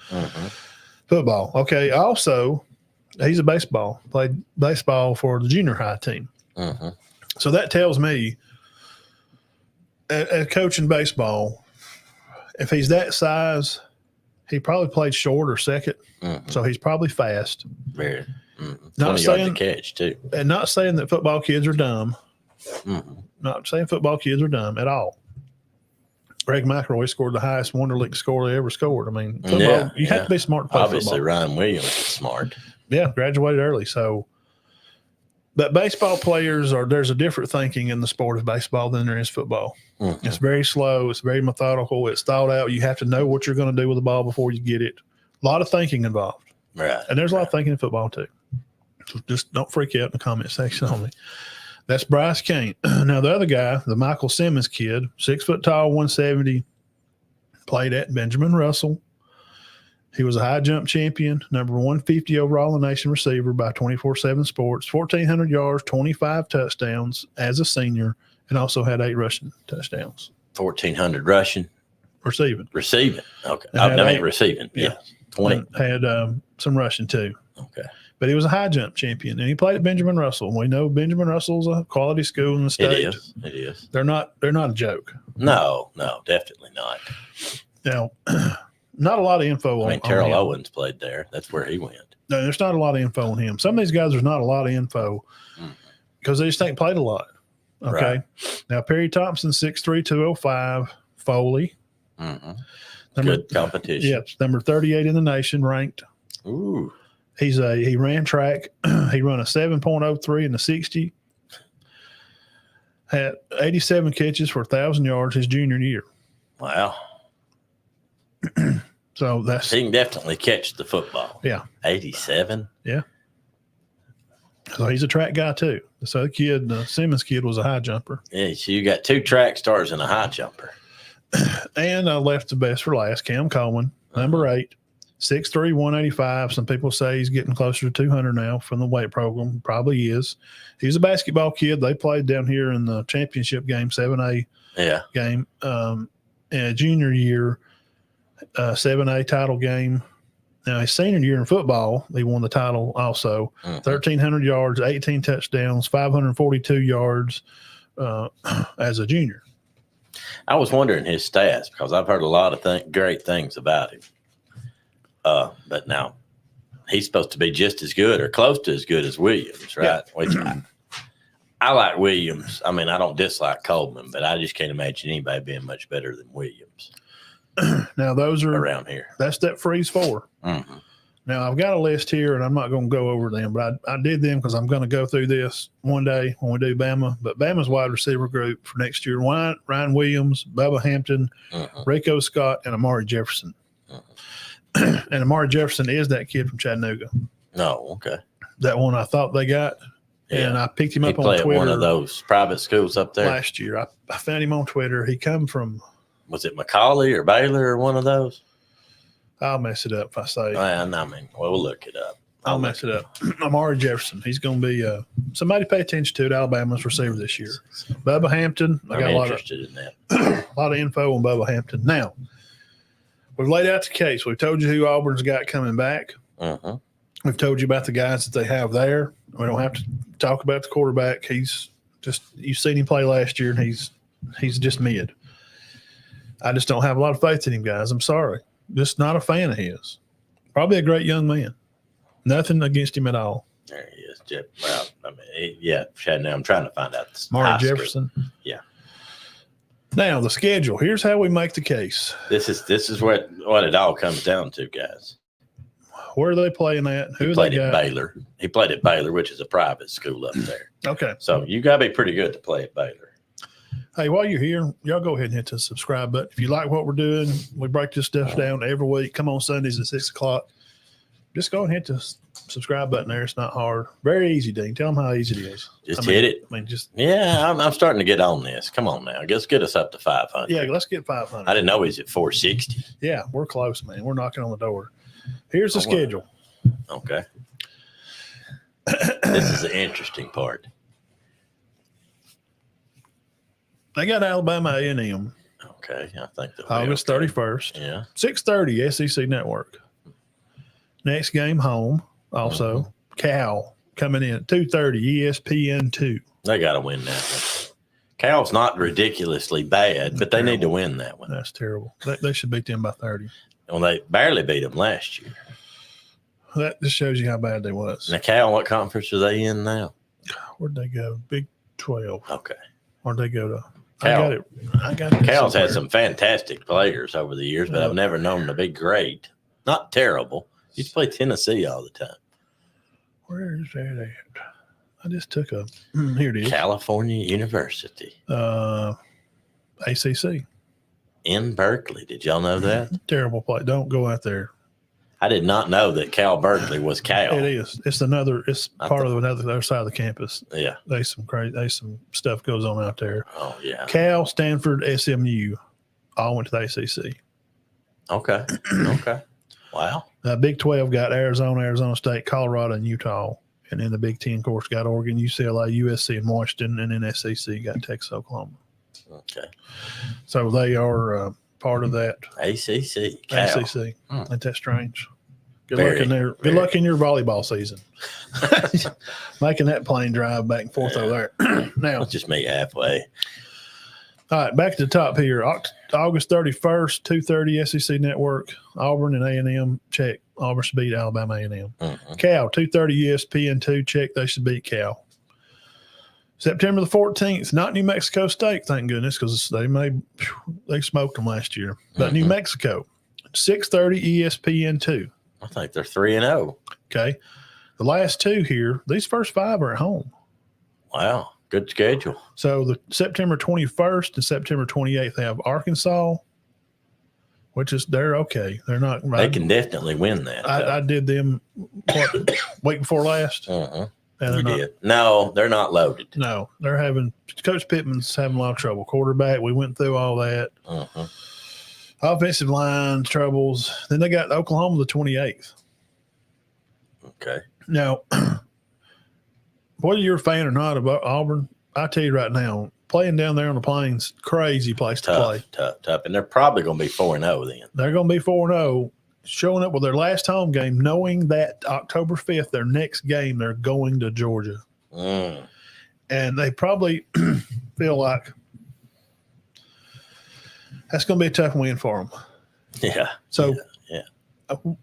football. Okay, also, he's a baseball. Played baseball for the junior high team. So that tells me, at coaching baseball, if he's that size, he probably played short or second. So he's probably fast. Very. 20 yards to catch, too. And not saying that football kids are dumb. Not saying football kids are dumb at all. Greg McElroy scored the highest Wonder League score they ever scored. I mean, football, you have to be smart to play Obviously, football. Ryan Williams is smart. Yeah, graduated early. So, but baseball players there's a different thinking in the sport of baseball than there is football. It's very slow. It's very methodical. It's thought out. You have to know what you're going to do with the ball before you get it. A lot of thinking involved. Right. And there's a lot of thinking in football, too. So just don't freak out in the comment section on me. That's Bryce Kane. Now, the other guy, the Michael Simmons kid, 6 foot tall, 170, played at Benjamin Russell. He was a high jump champion, number 150 overall in the nation receiver by 24/7 Sports, 1,400 yards, 25 touchdowns as a senior, and also had 8 rushing touchdowns. 1,400 rushing. Receiving. Okay. I mean, receiving. Yeah. 20. And had some rushing, too. Okay. But he was a high jump champion, and he played at Benjamin Russell. We know Benjamin Russell's a quality school in the state. It is. They're not a joke. No, definitely not. Now, not a lot of info on Terrell him. Owens played there. That's where he went. No, there's not a lot of info on him. Some of these guys, there's not a lot of info because they just ain't played a lot. Okay. Right. Now, Perry Thompson, 6'3", 205. Foley. Good competition. Yes. Number 38 in the nation, ranked. Ooh. He ran track. He run a 7.03 in the 60. Had 87 catches for 1,000 yards his junior year. Wow. So that's He can definitely catch the football. Yeah. 87. Yeah. So he's a track guy too. So the kid, the Simmons kid, was a high jumper. Yeah, so you got 2 track stars and a high jumper. And I left the best for last. Cam Coleman, number 8, 6'3", 185. Some people say he's getting closer to 200 now from the weight program. Probably is. He's a basketball kid. They played down here in the championship game, 7A game, in junior year, 7A title game. Now, his senior year in football, he won the title also. 1,300 yards, 18 touchdowns, 542 yards as a junior. I was wondering his stats because I've heard a lot of great things about him. But now he's supposed to be just as good or close to as good as Williams, right? Yeah. Which I like Williams. I mean, I don't dislike Coleman, but I just can't imagine anybody being much better than Williams. Now, those are around here. That's that freeze 4. Now, I've got a list here, and I'm not going to go over them, but I did them because I'm going to go through this one day when we do Bama. But Bama's wide receiver group for next year, Ryan Williams, Bubba Hampton, Rico Scott, and Amari Jefferson. And Amari Jefferson is that kid from Chattanooga. No, okay. That one I thought they got. Yeah. And I picked him up on Twitter. At one of those private schools up there last year. I found him on Twitter. He come from. Was it Macaulay or Baylor or one of those? I'll mess it up if I say. We'll look it up. I'll mess it up. Amari Jefferson. He's going to be somebody pay attention to at Alabama's receiver this year. Bubba Hampton. I'm interested in that. A lot of info on Bubba Hampton. Now, we've laid out the case. We've told you who Auburn's got coming back. We've told you about the guys that they have there. We don't have to talk about the quarterback. He's just, you've seen him play last year, and he's just mid. I just don't have a lot of faith in him, guys. I'm sorry. Just not a fan of his. Probably a great young man. Nothing against him at all. There he is. Well, I mean, Shannon, I'm trying to find out. Amari Jefferson. Yeah. Now, the schedule. Here's how we make the case. This is what it all comes down to, guys. Where are they playing at? He played at Baylor. He played at Baylor, which is a private school up there. Okay. So you got to be pretty good to play at Baylor. Hey, while you're here, y'all go ahead and hit the subscribe button. If you like what we're doing, we break this stuff down every week. Come on Sundays at 6 o'clock. Just go and hit the subscribe button there. It's not hard. Very easy, Dean. Tell them how easy it is. Hit it. Yeah, I'm starting to get on this. Come on now. Let's get us up to 500. Yeah, let's get 500. I didn't know he's at 460. Yeah, we're close, man. We're knocking on the door. Here's the schedule. Okay. This is the interesting part. They got Alabama A&M. Okay, I think August 31st. Yeah. 6:30 SEC Network. Next game home. Also, Cal coming in at 2:30 ESPN2. They got to win that one. Cal's not ridiculously bad, but they need to win that one. That's terrible. They should beat them by 30. Well, they barely beat them last year. That just shows you how bad they was. Now, Cal, what conference are they in now? Where'd they go? Big 12. Okay. Where'd they go to? Cal, I got it. Cal's had some fantastic players over the years, but I've never known them to be great. Not terrible. Used to play Tennessee all the time. Where is that at? I just took a here it is. California University. ACC. In Berkeley. Did y'all know that? Terrible play. Don't go out there. I did not know that Cal Berkeley was Cal. It is. It's part of the other side of the campus. Yeah. There's some stuff goes on out there. Oh, yeah. Cal, Stanford, SMU all went to the ACC. Okay. Okay. Wow. Big 12 got Arizona, Arizona State, Colorado, and Utah. And then the Big 10, of course, got Oregon, UCLA, USC, and Washington. And then SEC got Texas, Oklahoma. Okay. So they are part of that. ACC. Cal. ACC. Ain't that strange? Good luck in your volleyball season. Making that plane drive back and forth over there. Now, just me halfway. All right, back to the top here. August 31st, 2:30 SEC Network, Auburn and A&M, check. Auburn should beat Alabama A&M. Cal, 2:30 ESPN2, check. They should beat Cal. September the 14th, not New Mexico State, thank goodness, because they smoked them last year. But New Mexico, 6:30 ESPN2. I think they're 3-0. Okay. The last two here, these first five are at home. Wow. Good schedule. So the September 21st and September 28th, they have Arkansas, which is they're okay. They're not. They can definitely win that. I did them week before last. And you did. No, they're not loaded. No, they're having Coach Pittman's having a lot of trouble. Quarterback, we went through all that. Offensive line troubles. Then they got Oklahoma the 28th. Okay. Now, whether you're a fan or not of Auburn, I tell you right now, playing down there on the Plains, crazy place to play. Tough. And they're probably going to be 4-0 then. They're going to be 4-0, showing up with their last home game, knowing that October 5th, their next game, they're going to Georgia. And they probably feel like that's going to be a tough win for them. Yeah. So yeah.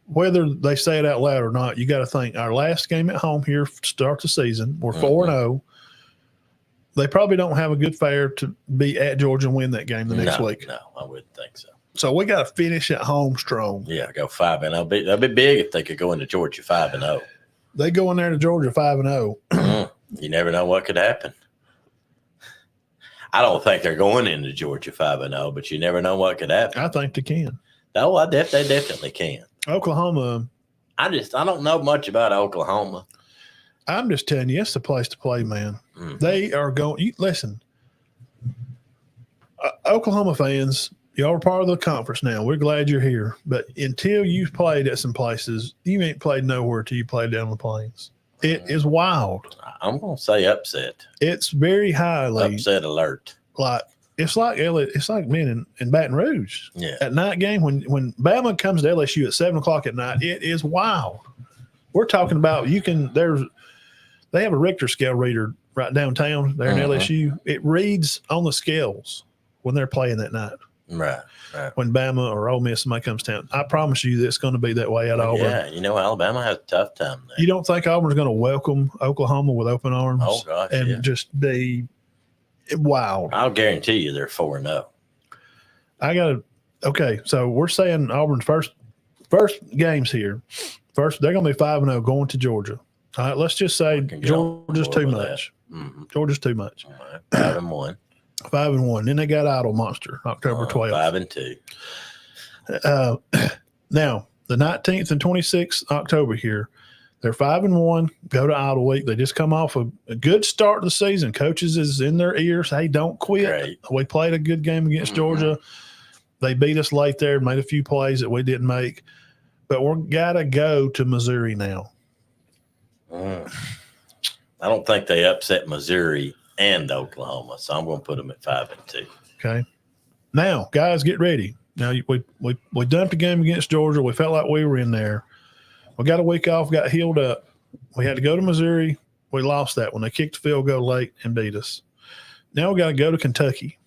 Whether they say it out loud or not, you got to think our last game at home here to start the season, we're 4-0. They probably don't have a good fare to be at Georgia and win that game the next week. No, I wouldn't think so. So we got to finish at home strong. Yeah, go 5-0. That'd be big if they could go into Georgia 5-0. They go in there to Georgia 5-0. You never know what could happen. I don't think they're going into Georgia 5-0, but you never know what could happen. I think they can. No, they definitely can. Oklahoma. I don't know much about Oklahoma. I'm just telling you, it's the place to play, man. They are going. Listen, Oklahoma fans, y'all are part of the conference now. We're glad you're here. But until you've played at some places, you ain't played nowhere till you played down the Plains. It is wild. I'm going to say upset. It's very highly. Upset alert. It's like being in Baton Rouge. Yeah. At night game, when Bama comes to LSU at 7:00 at night, it is wild. We're talking about they have a Richter scale reader right downtown there in LSU. It reads on the scales when they're playing that night. Right. When Bama or Ole Miss somebody comes to town. I promise you it's going to be that way at Auburn. Yeah, Alabama has a tough time there. You don't think Auburn's going to welcome Oklahoma with open arms? Oh, gosh, and just be wild. I'll guarantee you they're 4-0. Okay, so we're saying Auburn's first games here. First, they're going to be 5-0 going to Georgia. All right, let's just say Georgia's too much. Georgia's too much. All right, 5-1. 5-1. Then they got Idle Monster, October 12th. 5-2. Now, the 19th and 26th October here, they're 5-1, go to Idle Week. They just come off a good start to the season. Coaches is in their ears. Hey, don't quit. Great. We played a good game against Georgia. They beat us late there, made a few plays that we didn't make. But we're got to go to Missouri now. I don't think they upset Missouri and Oklahoma, so I'm going to put them at 5-2. Okay. Now, guys, get ready. Now, we dumped a game against Georgia. We felt like we were in there. We got a week off, got healed up. We had to go to Missouri. We lost that one. They kicked the field goal late and beat us. Now we got to go to Kentucky.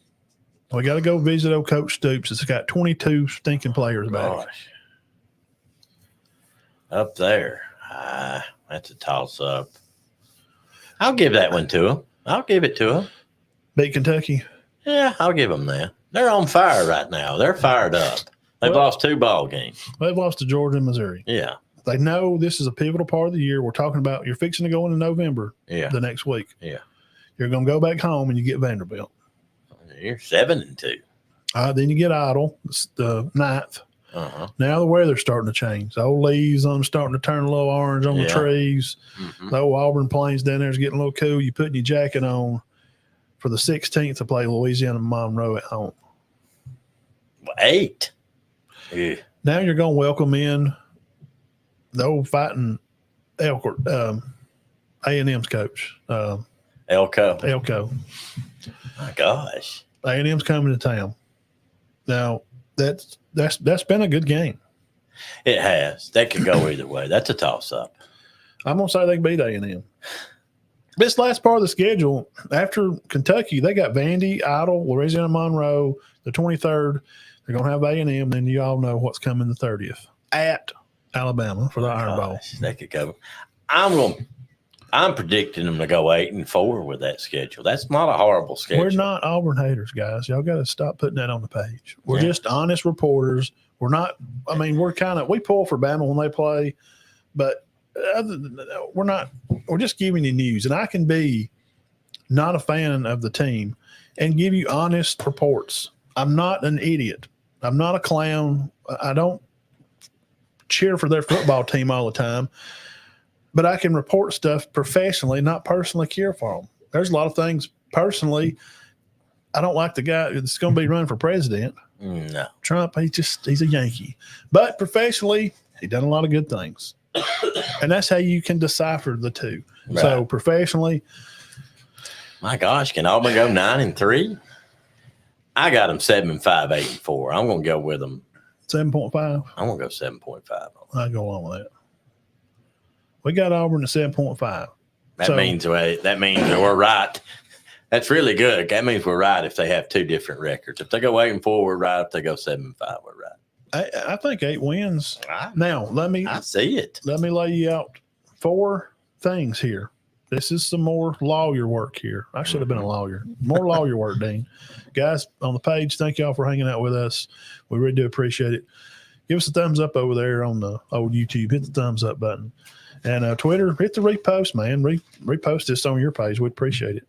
We got to go visit old Coach Stoops. It's got 22 stinking players back. Gosh. Up there. That's a toss-up. I'll give that one to him. I'll give it to him. Beat Kentucky? Yeah, I'll give them that. They're on fire right now. They're fired up. They've lost 2 ball games. They've lost to Georgia and Missouri. Yeah. They know this is a pivotal part of the year. We're talking about you're fixing to go into November the next week. Yeah. You're going to go back home and you get Vanderbilt. You're 7-2. Then you get Idle. It's the 9th. Now the weather's starting to change. The old leaves on starting to turn a little orange on the trees. The old Auburn Plains down there is getting a little cool. You putting your jacket on for the 16th to play Louisiana Monroe at home. 8. Yeah. Now you're going to welcome in the old fighting Elkhorn, A&M's coach. Elko. My gosh. A&M's coming to town. Now that's been a good game. It has. That could go either way. That's a toss-up. I'm gonna say they can beat A&M. This last part of the schedule, after Kentucky, they got Vandy, Idle, Louisiana Monroe, the 23rd. They're going to have A&M. Then you all know what's coming the 30th at Alabama for the Iron Bowl. That could go. I'm predicting them to go 8-4 with that schedule. That's not a horrible schedule. We're not Auburn haters, guys. Y'all got to stop putting that on the page. We're just honest reporters. We're not. I mean, we pull for Bama when they play, but other than that, we're not. We're just giving you news, and I can be not a fan of the team and give you honest reports. I'm not an idiot. I'm not a clown. I don't cheer for their football team all the time, but I can report stuff professionally, not personally care for them. There's a lot of things personally. I don't like the guy that's going to be running for president. No. Trump, he's a Yankee. But professionally, he done a lot of good things. And that's how you can decipher the two. Right. So professionally. My gosh, can Auburn go 9-3? I got them 7-5, 8-4. I'm going to go with them. 7.5? I'm going to go 7.5. I'll go along with that. We got Auburn at 7.5. That means we're right. That's really good. That means we're right if they have two different records. If they go 8-4, we're right. If they go 7-5, we're right. I think 8 wins. Now, I see it. Let me lay you out 4 things here. This is some more lawyer work here. I should have been a lawyer. More lawyer work, Dean. Guys on the page, thank y'all for hanging out with us. We really do appreciate it. Give us a thumbs up over there on the old YouTube. Hit the thumbs up button. And Twitter, hit the repost, man. Repost this on your page. We'd appreciate it.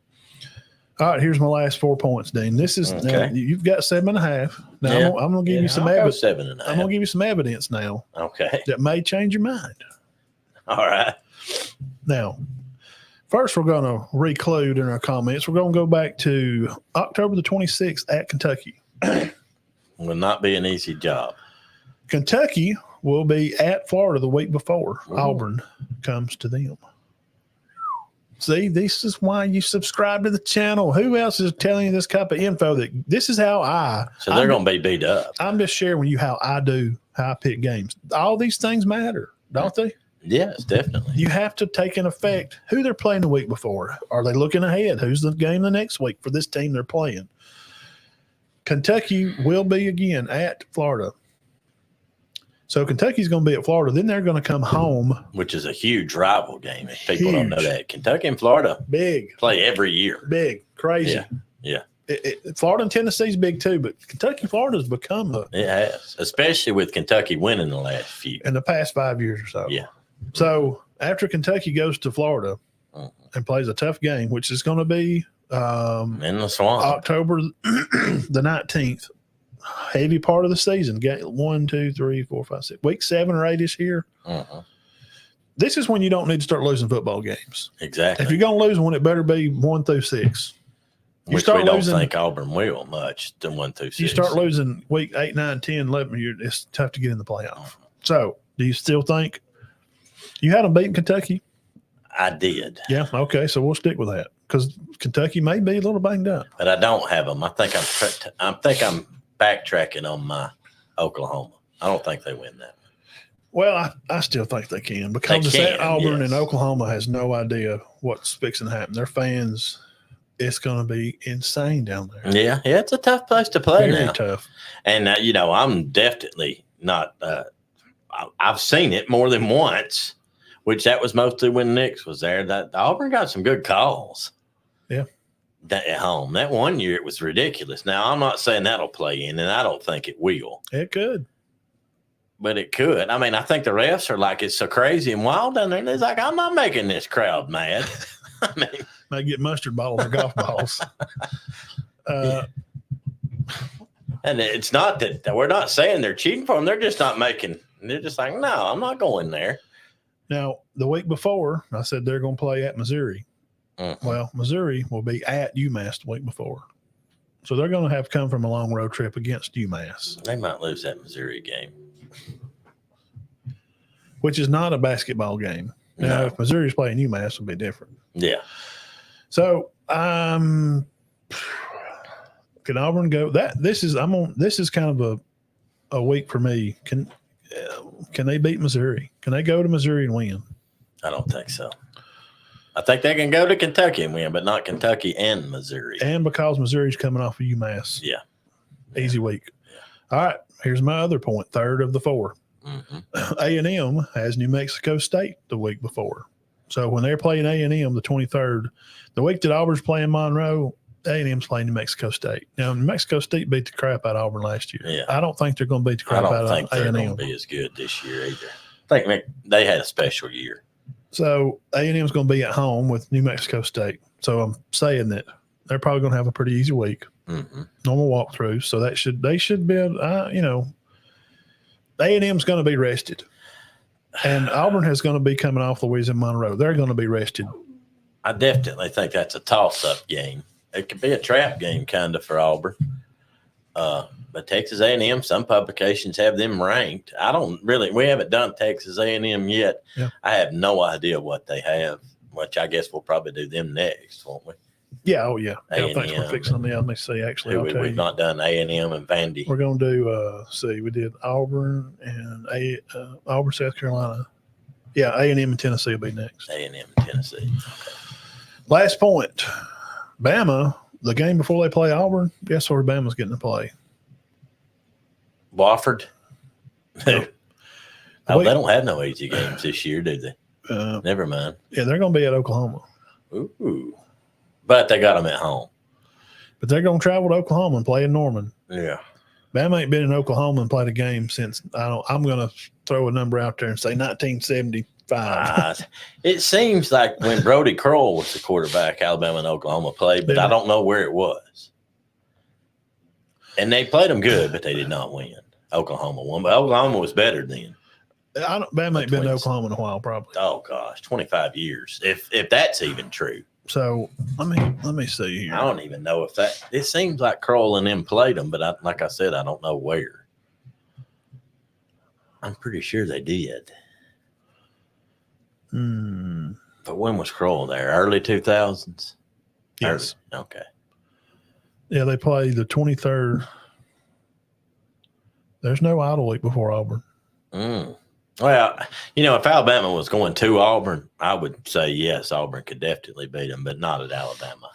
All right, here's my last 4 points, Dean. This is now, you've got 7.5. Now I'm gonna give you some evidence. 7.5. I'm gonna give you some evidence now. Okay. That may change your mind. All right. Now, first we're gonna reclude in our comments. We're gonna go back to October the 26th at Kentucky. Will not be an easy job. Kentucky will be at Florida the week before Auburn comes to them. See, this is why you subscribe to the channel. Who else is telling you this type of info? That this is how So they're going to be beat up. I'm just sharing with you how I pick games. All these things matter, don't they? Yes, definitely. You have to take in effect who they're playing the week before. Are they looking ahead? Who's the game the next week for this team they're playing? Kentucky will be again at Florida. So Kentucky's going to be at Florida. Then they're going to come home. Which is a huge rival game, if people don't know that. Kentucky and Florida play every year. Big, crazy. Yeah. Florida and Tennessee's big too, but Kentucky and Florida has become it has, especially with Kentucky winning the last few. In the past 5 years or so. Yeah. So after Kentucky goes to Florida and plays a tough game, which is going to be in the swamp, October the 19th. Heavy part of the season. Game 1, 2, 3, 4, 5, 6. Week 7 or 8 is here. This is when you don't need to start losing football games. Exactly. If you're going to lose one, it better be 1 through 6. Which we don't think Auburn will much than 1 through 6. You start losing week 8, 9, 10, 11, it's tough to get in the playoff. So, do you still think you had them beating Kentucky? I did. Yeah. Okay. So we'll stick with that because Kentucky may be a little banged up. But I don't have them. I think I'm backtracking on my Oklahoma. I don't think they win that. Well, I still think they can because it's at Auburn and Oklahoma has no idea what's fixing to happen. Their fans, it's going to be insane down there. Yeah, it's a tough place to play Very now. tough. And, I'm definitely not I've seen it more than once, which that was mostly when Nix was there. That Auburn got some good calls. Yeah. At home. That one year it was ridiculous. Now I'm not saying that'll play in, and I don't think it will. It could. But it could. I mean, I think the refs are like, it's so crazy and wild down there. And it's like, I'm not making this crowd mad. I mean, they get mustard bottles or golf balls. And it's not that we're not saying they're cheating for them. They're just not making. They're just like, no, I'm not going there. Now, the week before, I said they're going to play at Missouri. Well, Missouri will be at UMass the week before. So they're going to have come from a long road trip against UMass. They might lose that Missouri game. Which is not a basketball game. Now, if Missouri's playing UMass, it'll be different. Yeah. So, can Auburn go? This is kind of a week for me. Can they beat Missouri? Can they go to Missouri and win? I don't think so. I think they can go to Kentucky and win, but not Kentucky and Missouri. And because Missouri's coming off of UMass. Yeah. Easy week. Yeah. All right. Here's my other point. Third of the four. A&M has New Mexico State the week before. So when they're playing A&M the 23rd, the week that Auburn's playing Monroe, A&M's playing New Mexico State. Now, New Mexico State beat the crap out of Auburn last year. Yeah. I don't think they're going to beat the crap out of A&M. I don't think they're going to be as good this year either. I think they had a special year. So A&M's going to be at home with New Mexico State. So I'm saying that they're probably going to have a pretty easy week. Normal walkthrough. So they should be, A&M's going to be rested. And Auburn is going to be coming off Louisiana Monroe. They're going to be rested. I definitely think that's a toss-up game. It could be a trap game kind of for Auburn. But Texas A&M, some publications have them ranked. We haven't done Texas A&M yet. Yeah. I have no idea what they have, which I guess we'll probably do them next, won't we? Yeah, oh yeah. A&M, thanks for fixing them. Let me see, actually. We've not done A&M and Vandy. We're going to do, we did Auburn and Auburn, South Carolina. Yeah, A&M and Tennessee will be next. A&M and Tennessee. Okay. Last point. Bama, the game before they play Auburn, guess where Bama's getting to play? Wofford. They don't have no easy games this year, do they? Never mind. Yeah, they're going to be at Oklahoma. Ooh. But they got them at home. But they're going to travel to Oklahoma and play in Norman. Yeah. Bama ain't been in Oklahoma and played a game since, I'm going to throw a number out there and say 1975. It seems like when Brody Kroll was the quarterback, Alabama and Oklahoma played, but I don't know where it was. And they played them good, but they did not win. Oklahoma won, but Oklahoma was better then. Bama ain't been to Oklahoma in a while, probably. Oh gosh, 25 years, if that's even true. So let me see here. I don't even know if that. It seems like Kroll and them played them, but like I said, I don't know where. I'm pretty sure they did. But when was Kroll there? Early 2000s. Yes. Early. Okay. Yeah, they play the 23rd. There's no idle week before Auburn. Well, if Alabama was going to Auburn, I would say yes, Auburn could definitely beat them, but not at Alabama.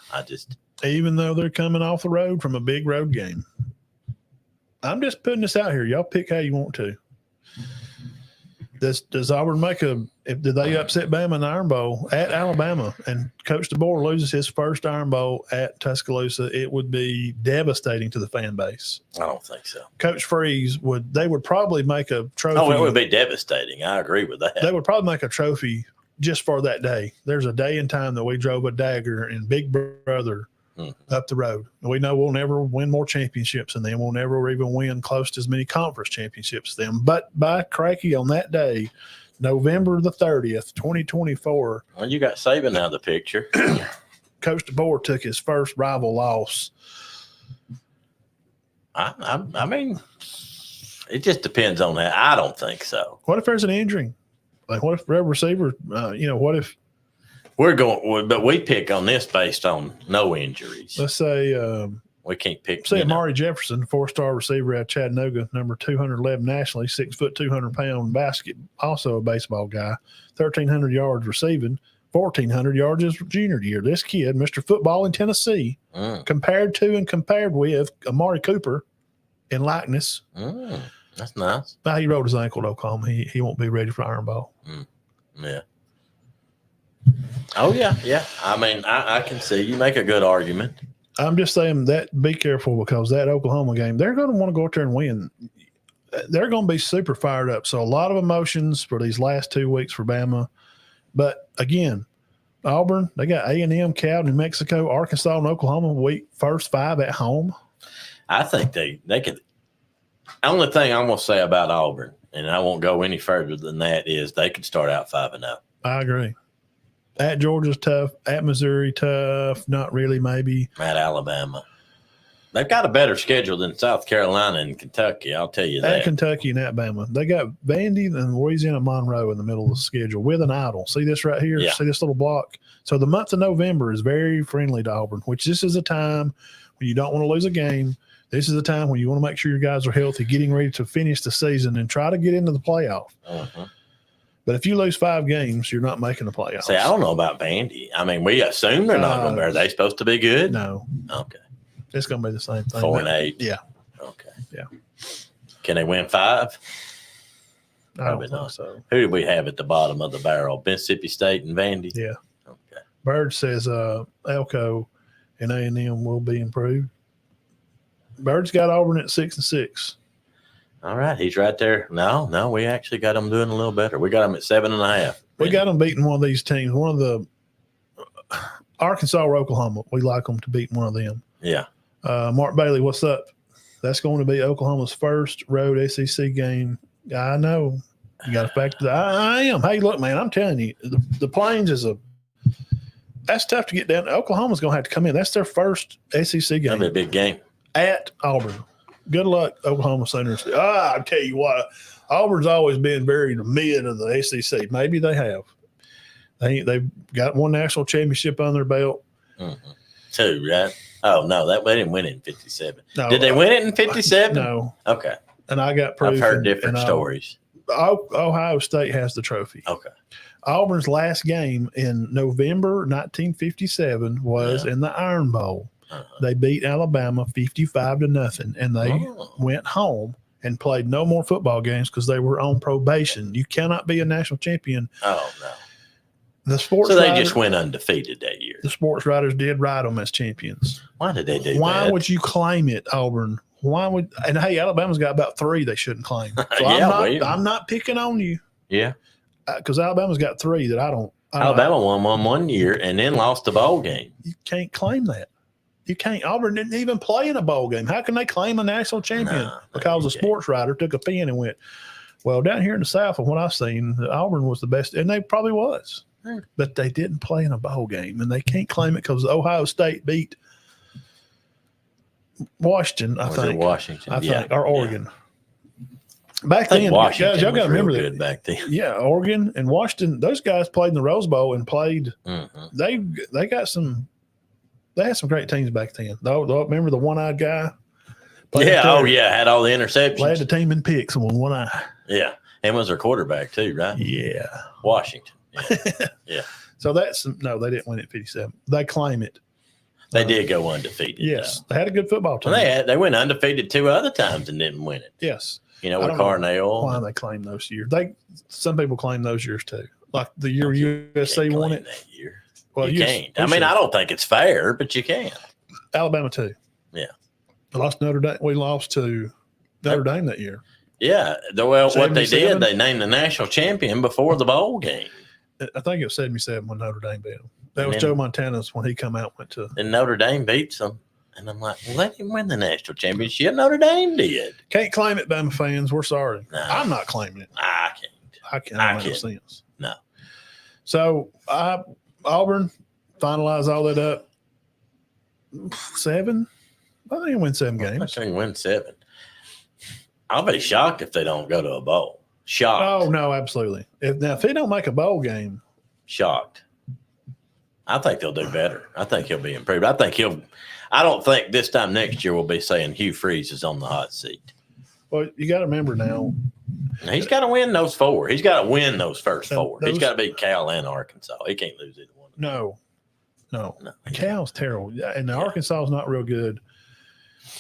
Even though they're coming off the road from a big road game. I'm just putting this out here. Y'all pick how you want to. Does Auburn did they upset Bama in the Iron Bowl at Alabama and Coach DeBoer loses his first Iron Bowl at Tuscaloosa? It would be devastating to the fan base. I don't think so. Coach Freeze would probably make a trophy. Oh, it would be devastating. I agree with that. They would probably make a trophy just for that day. There's a day and time that we drove a dagger in Big Brother up the road. We know we'll never win more championships than them. We'll never even win close to as many conference championships as them. But by cracky on that day, November the 30th, 2024. Well, you got Saban out of the picture. Coach DeBoer took his first rival loss. I mean, it just depends on that. I don't think so. What if there's an injury? Like, what if receiver, what if but we pick on this based on no injuries. Let's say we can't pick. Say Amari Jefferson, 4-star receiver out of Chattanooga, number 211 nationally, 6 foot, 200-pound basket, also a baseball guy, 1,300 yards receiving, 1,400 yards his junior year. This kid, Mr. Football in Tennessee, compared with Amari Cooper in likeness. That's nice. Now he rolled his ankle at Oklahoma. He won't be ready for Iron Bowl. Yeah. Oh, yeah. I mean, I can see you make a good argument. I'm just saying that be careful because that Oklahoma game, they're going to want to go out there and win. They're going to be super fired up. So a lot of emotions for these last 2 weeks for Bama. But, again, Auburn, they got A&M, Cal, New Mexico, Arkansas, and Oklahoma first 5 at home. I think they could. Only thing I'm going to say about Auburn, and I won't go any further than that, is they could start out 5-0. I agree. At Georgia's tough. At Missouri, tough. Not really, maybe. At Alabama. They've got a better schedule than South Carolina and Kentucky, I'll tell you that. At Kentucky and at Bama. They got Vandy and Louisiana Monroe in the middle of the schedule with an idle. See this right here? Yeah. See this little block? So the month of November is very friendly to Auburn, which this is a time when you don't want to lose a game. This is a time when you want to make sure your guys are healthy, getting ready to finish the season and try to get into the playoff. But if you lose 5 games, you're not making the playoffs. See, I don't know about Vandy. I mean, we assume they're not going to be. Are they supposed to be good? No. Okay. It's going to be the same thing. 4-8. Yeah. Okay. Yeah. Can they win 5? I don't think so. Who do we have at the bottom of the barrel? Mississippi State and Vandy? Yeah. Okay. Bird says Elko and A&M will be improved. Bird's got Auburn at 6-6. All right. He's right there. No, we actually got them doing a little better. We got them at 7.5. We got them beating one of these teams. One of the Arkansas or Oklahoma. We like them to beat one of them. Yeah. Mark Bailey, what's up? That's going to be Oklahoma's first road SEC game. I know. You got to factor that. I am. Hey, look, man, I'm telling you, the Plains is that's tough to get down. Oklahoma's going to have to come in. That's their first SEC game. That'll be a big game. At Auburn. Good luck, Oklahoma Sooners. I tell you what, Auburn's always been very mid of the SEC. Maybe they have. They've got one national championship on their belt. Mm-hmm. 2, right? Oh, no, they didn't win it in 57. No, did they win it in 57? No. Okay. And I got proof. I've heard different stories. Ohio State has the trophy. Okay. Auburn's last game in November 1957 was in the Iron Bowl. Uh-huh. They beat Alabama 55-0, and they went home and played no more football games because they were on probation. You cannot be a national champion. Oh, no. So they just went undefeated that year. The sports writers did write them as champions. Why did they do that? Why would you claim it, Auburn? And hey, Alabama's got about 3 they shouldn't claim. So I'm not picking on you. Yeah. Because Alabama's got 3 that I don't. Alabama won one year and then lost the bowl game. You can't claim that. You can't. Auburn didn't even play in a bowl game. How can they claim a national champion? Because a sports writer took a pen and went, well, down here in the South, from what I've seen, Auburn was the best, and they probably was. But they didn't play in a bowl game, and they can't claim it because Ohio State beat Washington, I think. Or Oregon. Back then, guys, y'all got to remember that. Back then. Yeah, Oregon and Washington, those guys played in the Rose Bowl and played. Mm-hmm. They got some. They had some great teams back then. Remember the one-eyed guy? Yeah. Oh, yeah. Had all the interceptions. Led the team in picks and one eye. Yeah. And was their quarterback too, right? Yeah. Washington. Yeah. Yeah. So no, they didn't win at 57. They claim it. They did go undefeated. Yes. They had a good football team. They went undefeated 2 other times and didn't win it. Yes. With Carnell. Why they claim those years. Some people claim those years too. Like the year USC won it. That year. Well, you can't. I mean, I don't think it's fair, but you can. Alabama too. Yeah. We lost Notre to Notre Dame that year. Yeah. Well, what they did, they named the national champion before the bowl game. I think it was 77 when Notre Dame beat them. That was Joe Montana's when he come out went to. And Notre Dame beats them. And I'm like, well, they didn't win the national championship. Notre Dame did. Can't claim it, Bama fans. We're sorry. No. I'm not claiming it. I can't. I can't. No sense. No. So Auburn finalize all that up. 7. I think they win 7 games. I think they win 7. I'll be shocked if they don't go to a bowl. Shocked. Oh no, absolutely. If they don't make a bowl game, shocked. I think they'll do better. I think he'll be improved. I don't think this time next year we'll be saying Hugh Freeze is on the hot seat. Well, you got to remember now. He's got to win those 4. He's got to win those first 4. He's got to beat Cal and Arkansas. He can't lose either one. No. Cal's terrible, and Arkansas is not real good.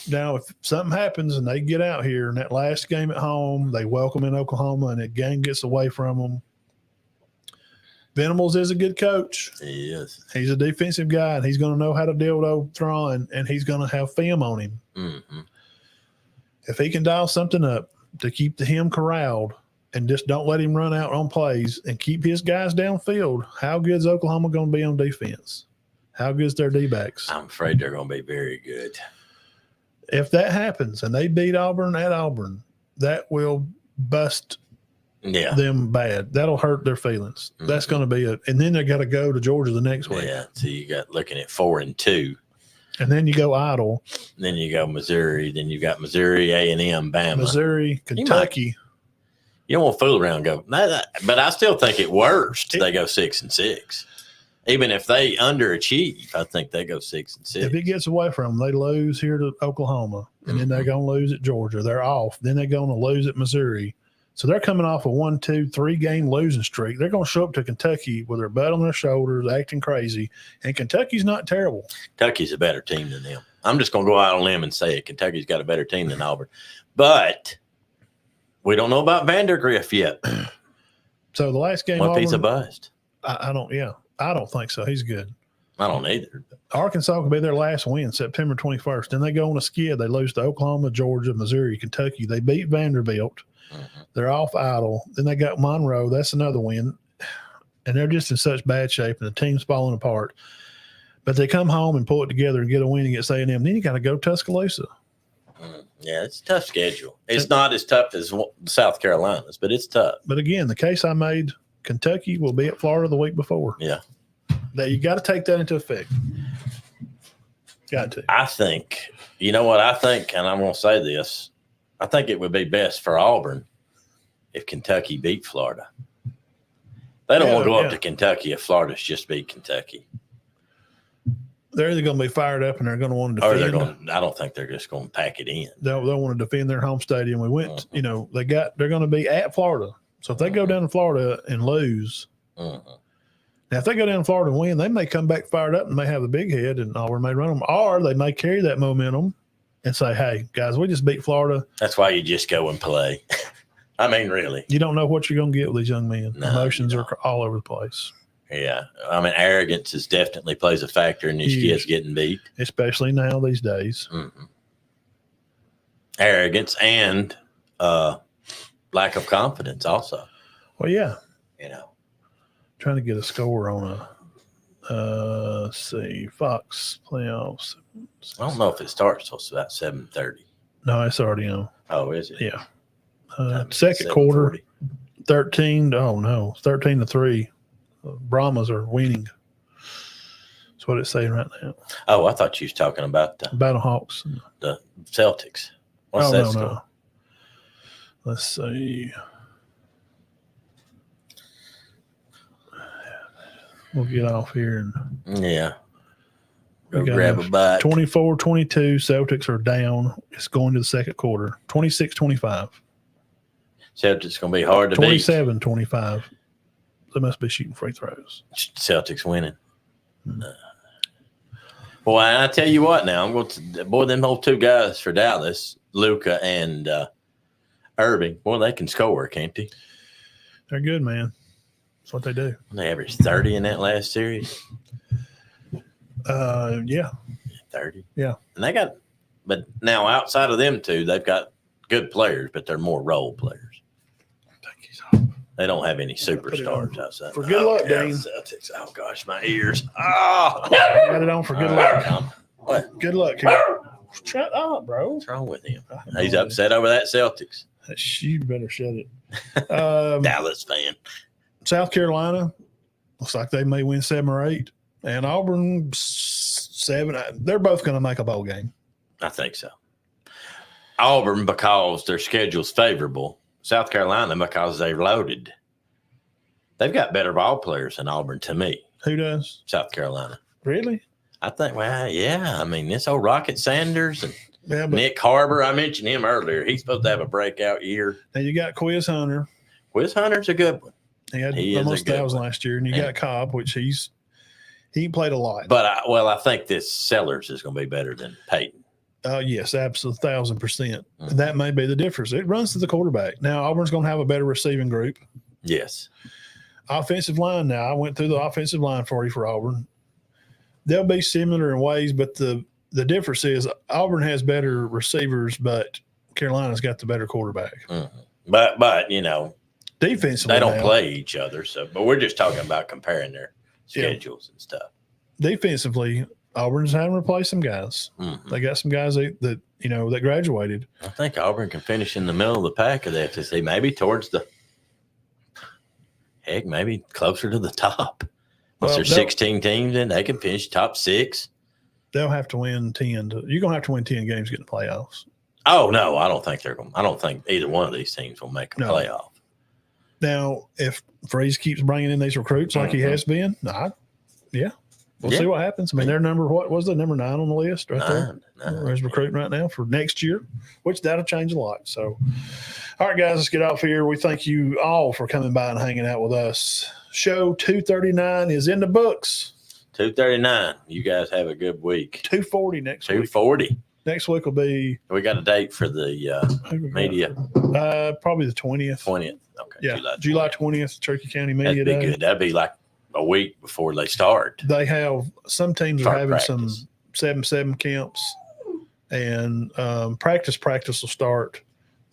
Now, if something happens and they get out here in that last game at home, they welcome in Oklahoma, and that game gets away from them. Venables is a good coach. He is. He's a defensive guy, and he's going to know how to deal with overthrowing, and he's going to have film on him. Mm-hmm. If he can dial something up to keep him corralled and just don't let him run out on plays and keep his guys downfield, how good is Oklahoma going to be on defense? How good is their D-backs? I'm afraid they're going to be very good. If that happens and they beat Auburn at Auburn, that will bust them bad. That'll hurt their feelings. Mm-hmm. That's going to be and then they got to go to Georgia the next week. Yeah, so you got looking at 4-2. And then you go Idle. Then you go Missouri. Then you got Missouri, A&M, Bama. Missouri, Kentucky. You don't want to fool around and go, but I still think at worst they go 6-6. Even if they underachieve, I think they go 6-6. If it gets away from them, they lose here to Oklahoma, and then they're going to lose at Georgia. They're off. Then they're going to lose at Missouri. So they're coming off a 1, 2, 3 game losing streak. They're going to show up to Kentucky with their butt on their shoulders, acting crazy. And Kentucky's not terrible. Kentucky's a better team than them. I'm just going to go out on a limb and say it. Kentucky's got a better team than Auburn. But we don't know about Vandergriff yet. So the last game, What piece of bust? I don't think so. He's good. I don't either. Arkansas could be their last win, September 21st. Then they go on a skid. They lose to Oklahoma, Georgia, Missouri, Kentucky. They beat Vanderbilt. Mm-hmm. They're off idle. Then they got Monroe. That's another win. And they're just in such bad shape, and the team's falling apart. But they come home and pull it together and get a win against A&M. Then you got to go Tuscaloosa. Yeah, it's a tough schedule. It's not as tough as South Carolina's, but it's tough. But again, the case I made, Kentucky will be at Florida the week before. Yeah. That you got to take that into effect. Got to. I think, you know what I think, and I'm going to say this, I think it would be best for Auburn if Kentucky beat Florida. They don't want to go up to Kentucky if Florida's just beat Kentucky. They're either going to be fired up and they're going to want to defend. Or they're going. I don't think they're just going to pack it in. They'll want to defend their home stadium. We went, they're going to be at Florida. So if they go down to Florida and lose, now if they go down to Florida and win, they may come back fired up and may have a big head and Auburn may run them, or they may carry that momentum and say, "Hey guys, we just beat Florida." That's why you just go and play. I mean, really, you don't know what you're going to get with these young men. No, emotions are all over the place. Yeah, I mean, arrogance definitely plays a factor in these kids getting beat, especially now these days. Mm-hmm. Arrogance and lack of confidence, also. Well, yeah, trying to get a score on let's see, Fox playoffs. I don't know if it starts till about 7:30. No, it's already on. Oh, is it? Yeah. Second quarter, 13. Oh no, 13-3. Brahmas are winning. That's what it's saying right now. Oh, I thought you was talking about the Battlehawks, the Celtics. What's that score? No. Let's see. We'll get off here and go grab a bite. 24-22. Celtics are down. It's going to the second quarter. 26-25. Celtics going to be hard to beat. 27-25. They must be shooting free throws. Celtics winning. Boy, I tell you what now, I'm going to them whole two guys for Dallas, Luka and Irving. Boy, they can score, can't they? They're good, man. That's what they do. They averaged 30 in that last series. Yeah. 30. Yeah. And but now outside of them two, they've got good players, but they're more role players. They don't have any superstars outside. For good luck, Dane. Celtics. Oh, gosh, my ears. Oh. Got it on for good luck. What? Good luck here. Shut up, bro. What's wrong with him? He's upset over that Celtics. You better shut it. Dallas fan. South Carolina, looks like they may win 7 or 8. And Auburn, 7. They're both going to make a bowl game. I think so. Auburn, because their schedule's favorable. South Carolina, because they're loaded. They've got better ball players than Auburn to me. Who does? South Carolina. Really? I think, well, yeah. I mean, this old Rocket Sanders and Nick Harbor, I mentioned him earlier. He's supposed to have a breakout year. Now you got Quiz Hunter. Quiz Hunter's a good one. He had almost 1,000 last year. And you got Cobb, which he played a lot. But, I think this Sellers is going to be better than Peyton. Yes, absolutely, 1,000%. Mm-hmm. That may be the difference. It runs to the quarterback. Now, Auburn's going to have a better receiving group. Yes. Offensive line now. I went through the offensive line for you for Auburn. They'll be similar in ways, but the difference is Auburn has better receivers, but Carolina's got the better quarterback. Mm-hmm. But defensively, they don't play each other. So, but we're just talking about comparing their schedules and stuff. Defensively, Auburn's having to replace some guys. Mm-hmm. They got some guys that graduated. I think Auburn can finish in the middle of the pack of the FCC, maybe towards maybe closer to the top. Once there's 16 teams in, they can finish top 6. They'll have to win 10. You're going to have to win 10 games to get in the playoffs. Oh, no, I don't think I don't think either one of these teams will make a playoff. Now, if Freeze keeps bringing in these recruits like he has been, we'll see what happens. I mean, they're number 9 on the list right there? 9. He's recruiting right now for next year, which that'll change a lot. So All right, guys, let's get off here. We thank you all for coming by and hanging out with us. Show 239 is in the books. 239. You guys have a good week. 240 next week. 240. Next week will be. We got a date for the media. Probably the 20th. 20th. Okay. Yeah, July 20th, Cherokee County Media That'd be Day. good. That'd be like a week before they start. They have some teams are having practice. some 7-7 camps, and practice will start.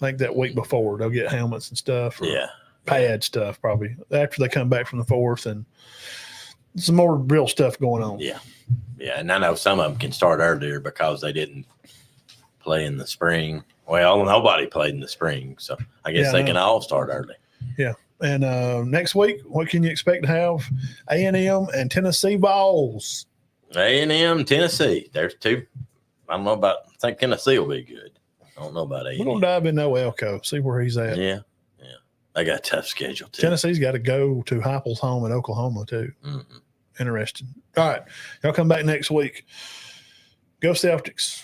I think that week before they'll get helmets and stuff. Yeah. Pad stuff probably after they come back from the 4th, and some more real stuff going on. Yeah. Yeah. And I know some of them can start earlier because they didn't play in the spring. Well, nobody played in the spring, so I guess they can all start early. Yeah. And next week, what can you expect to have? A&M and Tennessee balls. A&M, Tennessee. There's two. I don't know about. I think Tennessee will be good. I don't know about A&M. We're gonna dive into Elko, see where he's at. Yeah. They got a tough schedule too. Tennessee's got to go to Heupel's home in Oklahoma too. Mm-hmm. Interesting. All right, y'all come back next week. Go Celtics.